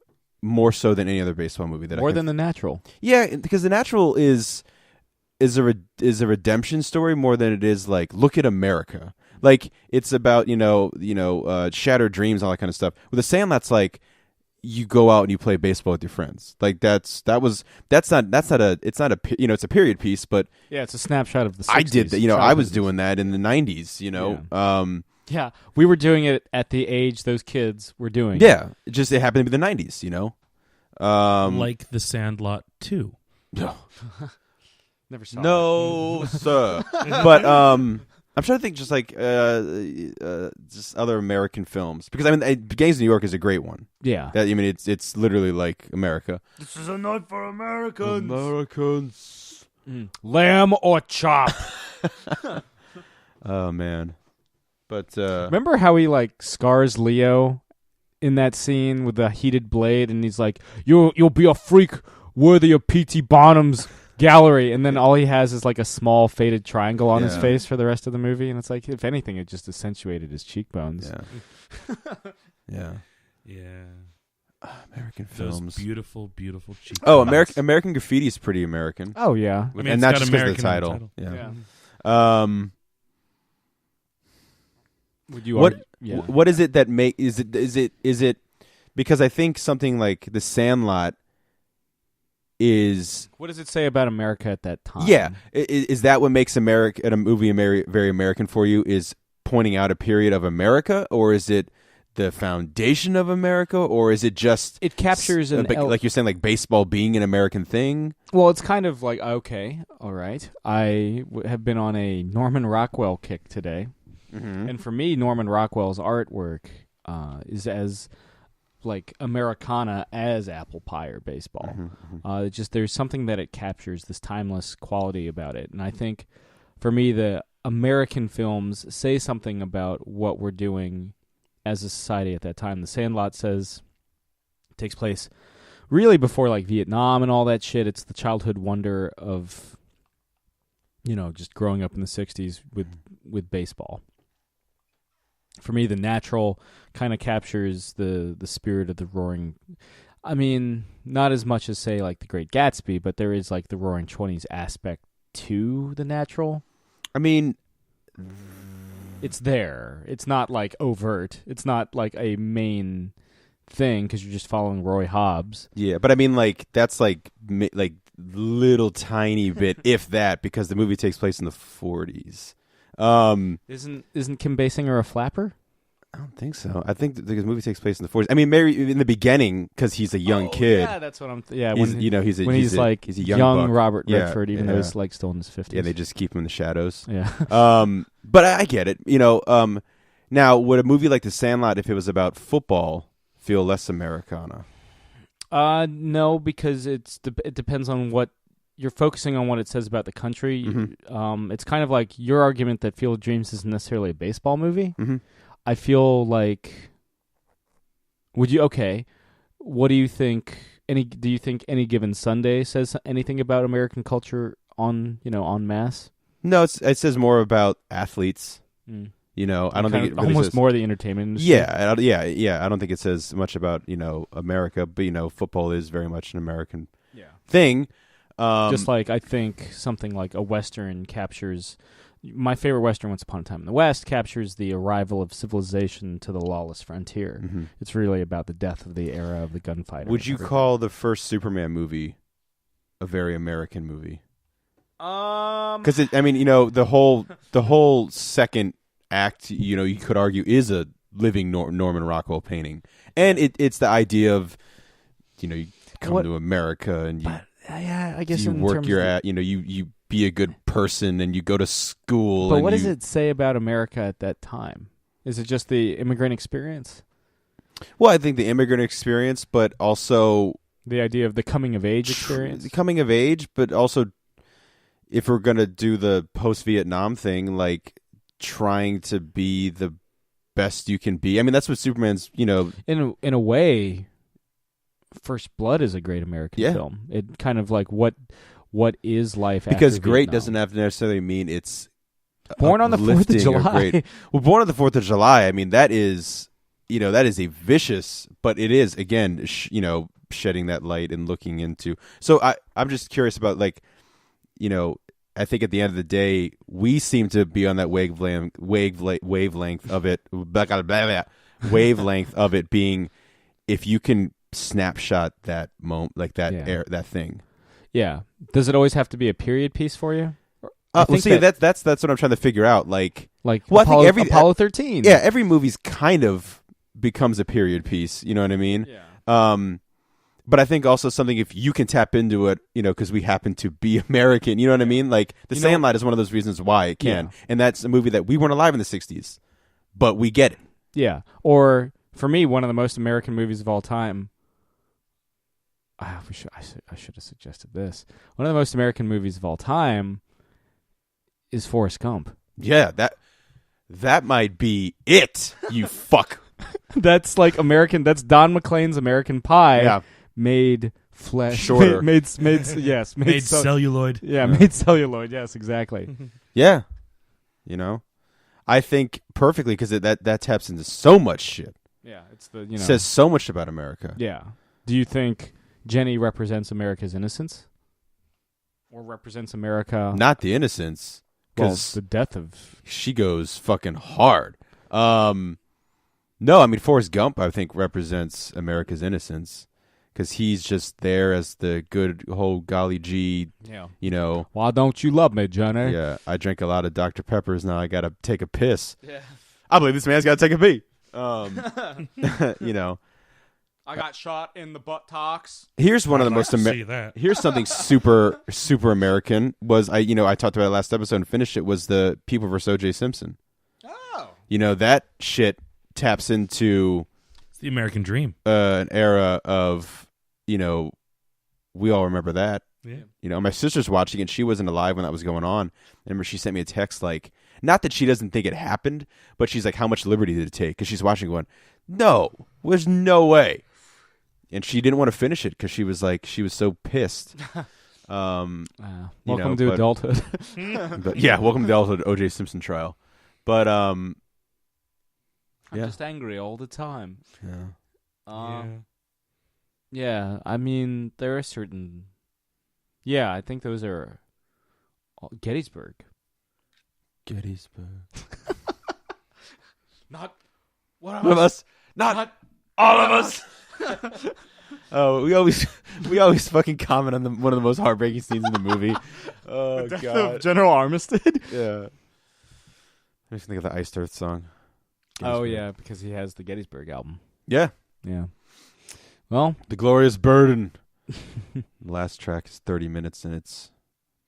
more so than any other baseball movie. More than The Natural. Yeah, because The Natural is a redemption story more than it is like, look at America. Like it's about shattered dreams, all that kind of stuff. With The Sandlot's like you go out and you play baseball with your friends. Like it's not a it's a period piece, but yeah, it's a snapshot of the 60s. I did that. I was doing that in the 90s. Yeah, we were doing it at the age those kids were doing. Yeah, it happened to be the 90s. Like The Sandlot 2. No. Never saw. No, sir. But I'm trying to think, just like just other American films, because Gangs of New York is a great one. Yeah, it's literally like America. This is a night for Americans. Americans. Lamb or chop. Oh man, but remember how he like scars Leo in that scene with the heated blade, and he's like, "You'll be a freak worthy of P.T. Barnum's gallery," and then all he has is like a small faded triangle on his face for the rest of the movie, and it's like, if anything, it just accentuated his cheekbones. Yeah. American films. Those beautiful, beautiful cheekbones. Oh, American Graffiti is pretty American. Oh yeah, and not just because of the title. Yeah. Would you? What is it that is it because I think something like The Sandlot is. What does it say about America at that time? Yeah, is that what makes a movie very American for you? Is pointing out a period of America, or is it the foundation of America, or is it just it captures like you're saying, like baseball being an American thing? Well, it's kind of like, okay, all right. I have been on a Norman Rockwell kick today. Mm-hmm. And for me, Norman Rockwell's artwork is as like Americana as apple pie or baseball. Mm-hmm. There's something that it captures, this timeless quality about it. And I think for me, the American films say something about what we're doing as a society at that time. The Sandlot takes place really before like Vietnam and all that shit. It's the childhood wonder of, just growing up in the 60s with baseball. For me, The Natural kind of captures the spirit of the Roaring. I mean, not as much as, say, like The Great Gatsby, but there is like the Roaring 20s aspect to The Natural. I mean, it's there. It's not like overt. It's not like a main thing because you're just following Roy Hobbs. Yeah, but I mean, like that's like little tiny bit, if that, because the movie takes place in the 40s. Isn't Kim Basinger a flapper? I don't think so. I think the movie takes place in the 40s. I mean, maybe in the beginning because he's a young kid. Yeah, that's what I'm. He's a young buck. Robert Redford, even though he's like still in his 50s. Yeah, they just keep him in the shadows. Yeah. But I get it. Now would a movie like The Sandlot, if it was about football, feel less Americana? No, because it depends on what. You're focusing on what it says about the country. Mm-hmm. It's kind of like your argument that Field of Dreams isn't necessarily a baseball movie. Mm-hmm. I feel like, what do you think? Do you think Any Given Sunday says anything about American culture en masse? No, it says more about athletes. I don't think it really almost says, more the entertainment industry. Yeah. I don't think it says much about America, but football is very much an American thing. Just like I think something like a Western captures. My favorite Western, Once Upon a Time in the West, captures the arrival of civilization to the lawless frontier. Mm-hmm. It's really about the death of the era of the gunfighter. Would you call the first Superman movie a very American movie? Because the whole second act, you could argue, is a living Norman Rockwell painting, and it's the idea of, you come to America and you. Yeah, I guess you work you be a good person and you go to school. But what does it say about America at that time? Is it just the immigrant experience? Well, I think the immigrant experience, but also the idea of the coming of age experience. The coming of age, but also if we're gonna do the post-Vietnam thing, like trying to be the best you can be. I mean, that's what Superman's. In a way. First Blood is a great American film. It kind of like what is life after because great Vietnam. Doesn't have to necessarily mean it's born on the 4th of July. Well, Born on the 4th of July. I mean, that is a vicious, but it is again, shedding that light and looking into. So I'm just curious about I think at the end of the day, we seem to be on that wavelength of it. Wavelength of it being, if you can snapshot that moment, like that that thing. Yeah. Does it always have to be a period piece for you? That's what I'm trying to figure out. Like Apollo, I think Apollo 13. Yeah, every movie's kind of becomes a period piece. You know what I mean? Yeah. But I think also something, if you can tap into it, because we happen to be American, you know what I mean? Like, The Sandlot is one of those reasons why it can. Yeah. And that's a movie that we weren't alive in the 60s, but we get it. Yeah. Or, for me, one of the most American movies of all time, I should have suggested this. One of the most American movies of all time is Forrest Gump. Yeah, that might be it, you fuck. That's like American, that's Don McLean's American Pie. Yeah. Made flesh shorter. Made celluloid. Yeah, made celluloid. Yes, exactly. Yeah, I think perfectly, because that taps into so much shit. Yeah, it's says so much about America. Yeah. Do you think Jenny represents America's innocence, or represents America? Not the innocence, because the death of she goes fucking hard. No, I mean Forrest Gump, I think, represents America's innocence. Because he's just there as the good whole golly gee, Why don't you love me, Johnny? Yeah, I drink a lot of Dr. Peppers, now I got to take a piss. Yeah. I believe this man's got to take a pee. I got shot in the buttocks. Here's one of the most here's something super super American was I talked about it last episode and finished it, was the People vs. O.J. Simpson. Oh. That shit taps into the American dream. An era of, we all remember that. Yeah. My sister's watching it. She wasn't alive when that was going on. I remember she sent me a text like, not that she doesn't think it happened, but she's like, how much liberty did it take? Because she's watching going, no, there's no way. And she didn't want to finish it because she was so pissed. Welcome to adulthood. But yeah, welcome to the adulthood O.J. Simpson trial. But I'm just angry all the time. Yeah. Yeah, I mean, there are certain... Yeah, I think those are... Gettysburg. Not one of us. Not all of us. Oh, we always fucking comment on one of the most heartbreaking scenes in the movie. Oh, the death God. of General Armistead? Yeah. I just think of the Iced Earth song. Oh, yeah, because he has the Gettysburg album. Yeah. Yeah. Well, The Glorious Burden. The last track is 30 minutes, and it's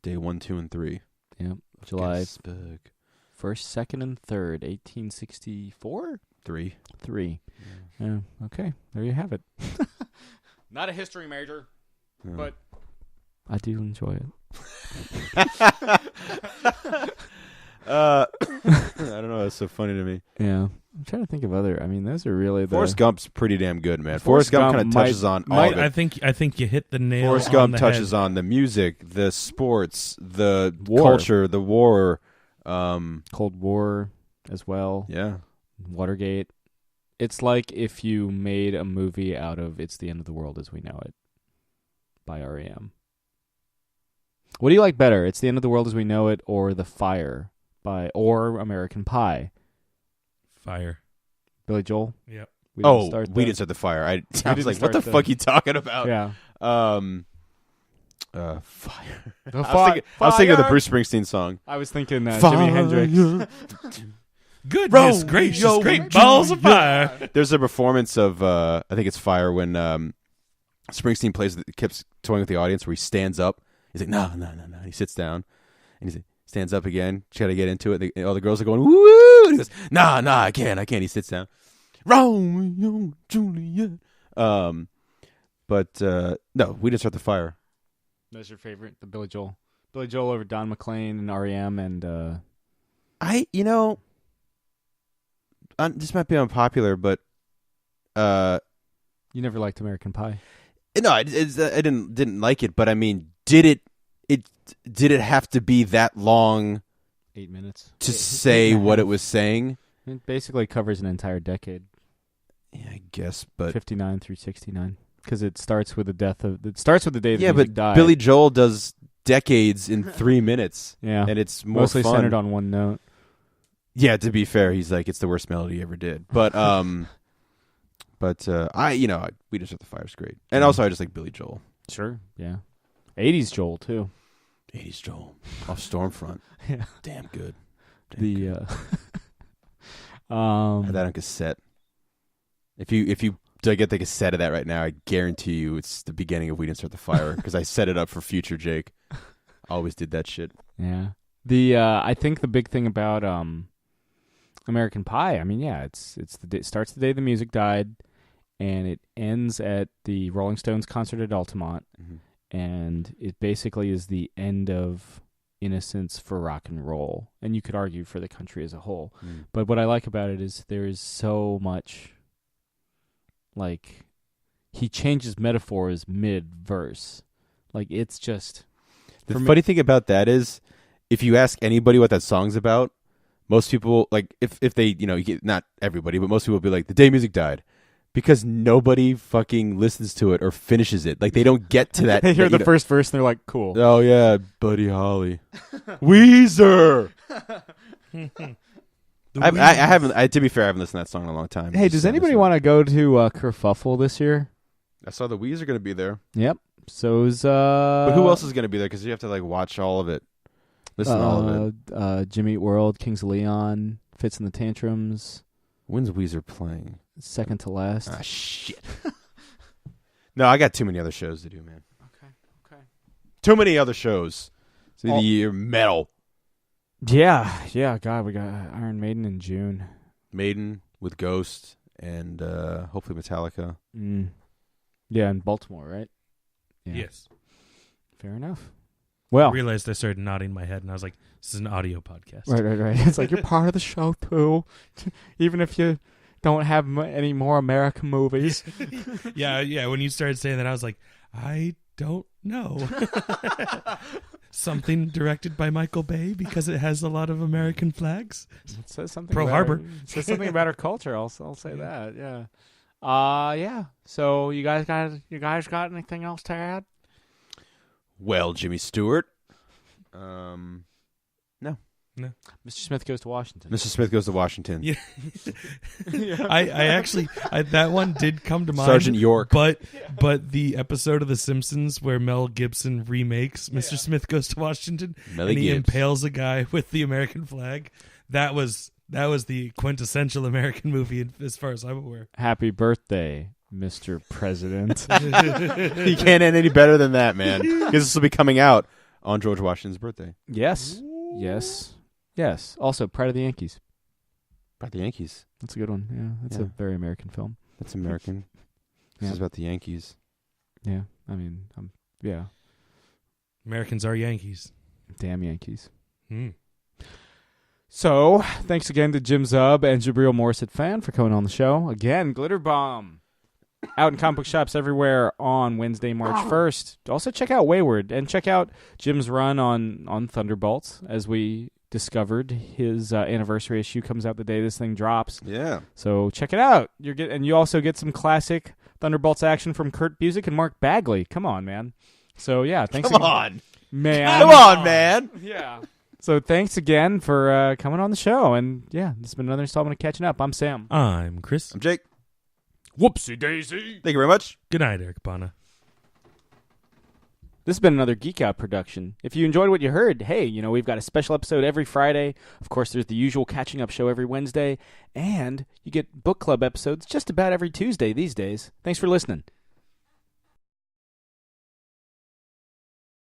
day 1, 2, and 3. Yeah. July Gettysburg. 1st, 2nd, and 3rd, 1864? 3. Yeah. Okay. There you have it. Not a history major, but I do enjoy it. I don't know. That's so funny to me. Yeah. I'm trying to think of other. I mean, those are really Forrest Gump's pretty damn good, man. Forrest Gump kind of touches on all of it. I think you hit the nail. Forrest Gump touches on the music, the sports, the war. Culture, the war, Cold War as well. Yeah. Watergate. It's like if you made a movie out of It's the End of the World as We Know It by R.E.M. What do you like better? It's the End of the World as We Know It or The Fire or American Pie? Fire. Billy Joel? Yep. We didn't start the fire. I was like, what the fuck are you talking about? Yeah. Fire. I was thinking of the Bruce Springsteen song. I was thinking Jimi Hendrix. Goodness gracious, great balls of fire. There's a performance of, I think it's Fire, when Springsteen keeps toying with the audience where he stands up. He's like, no. He sits down and he stands up again. Try to get into it. All the girls are going, woo! And he goes, nah, I can't. He sits down. Romeo, Juliet. But no, we didn't start the fire. That's your favorite, the Billy Joel. Billy Joel over Don McLean and R.E.M. and this might be unpopular, but you never liked American Pie. No, I didn't like it, but I mean, did it have to be that long? 8 minutes to say what it was saying. It basically covers an entire decade. Yeah, I guess, but 59 through 69, because it starts with the day the music died. Billy Joel does decades in 3 minutes. Yeah. And it's more mostly fun. centered on one note. Yeah, to be fair, he's like, it's the worst melody he ever did. But We Just Start the Fire's great. And also I just like Billy Joel. Sure. Yeah. 80s Joel too. 80s Joel off Stormfront. Yeah. Damn good. I had that on cassette. If you get the cassette of that right now, I guarantee you it's the beginning of We Didn't Start the Fire because I set it up for future Jake. Always did that shit. Yeah. I think the big thing about American Pie, I mean, yeah, it starts the day the music died, and it ends at the Rolling Stones concert at Altamont, and it basically is the end of innocence for rock and roll, and you could argue for the country as a whole. But what I like about it is there is so much, like, he changes metaphors mid-verse. Like, it's just... The funny thing about that is, if you ask anybody what that song's about, most people, like, if they, not everybody, but most people will be like, the day music died. Because nobody fucking listens to it or finishes it. Like, they don't get to that. They hear the first verse and they're like, cool. Oh, yeah, Buddy Holly. Weezer! I haven't, to be fair, I haven't listened to that song in a long time. Hey, does anybody want to go to Kerfuffle this year? I saw the Weezer going to be there. Yep. So's But who else is going to be there? Because you have to like watch all of it, listen to all of it. Jimmy Eat World, Kings of Leon, Fits in the Tantrums. When's Weezer playing? Second to last. Ah, shit. No, I got too many other shows to do, man. Okay. Too many other shows. It's the year metal. Yeah. God, we got Iron Maiden in June. Maiden with Ghost and hopefully Metallica. Yeah, in Baltimore, right? Yeah. Yes. Fair enough. Well, I realized I started nodding my head, and I was like, this is an audio podcast. Right. It's like, you're part of the show, too. Even if you don't have any more American movies. Yeah. When you started saying that, I was like, I don't know. Something directed by Michael Bay because it has a lot of American flags. It says something Pearl Harbor. It says something about our culture. I'll say that. Yeah. Yeah. So you guys got anything else to add? Well, Jimmy Stewart. No. Mr. Smith Goes to Washington. Mr. Smith Goes to Washington. Yeah. I actually that one did come to mind. Sergeant York. But the episode of The Simpsons where Mel Gibson remakes Mr. Smith Goes to Washington and he impales a guy with the American flag. That was the quintessential American movie as far as I'm aware. Happy birthday, Mr. President. He can't end any better than that, man. Because this will be coming out on George Washington's birthday. Yes. Also, Pride of the Yankees. Pride of the Yankees. That's a good one. Yeah, that's a very American film. That's American. This is about the Yankees. Yeah, I mean, yeah. Americans are Yankees. Damn Yankees. So, thanks again to Jim Zub and Djibril Morissette-Phan for coming on the show. Again, Glitterbomb. Out in comic book shops everywhere on Wednesday, March 1st. Also, check out Wayward and check out Jim's run on Thunderbolts. As we discovered, his anniversary issue comes out the day this thing drops. Yeah. So check it out. And you also get some classic Thunderbolts action from Kurt Busiek and Mark Bagley. Come on, man. So yeah, thanks. Come on, man. Yeah. So thanks again for coming on the show. And yeah, this has been another installment of Catching Up. I'm Sam. I'm Chris. I'm Jake. Whoopsie daisy. Thank you very much. Good night, Eric Bana. This has been another Geek Out production. If you enjoyed what you heard, hey, we've got a special episode every Friday. Of course, there's the usual Catching Up show every Wednesday. And you get book club episodes just about every Tuesday these days. Thanks for listening.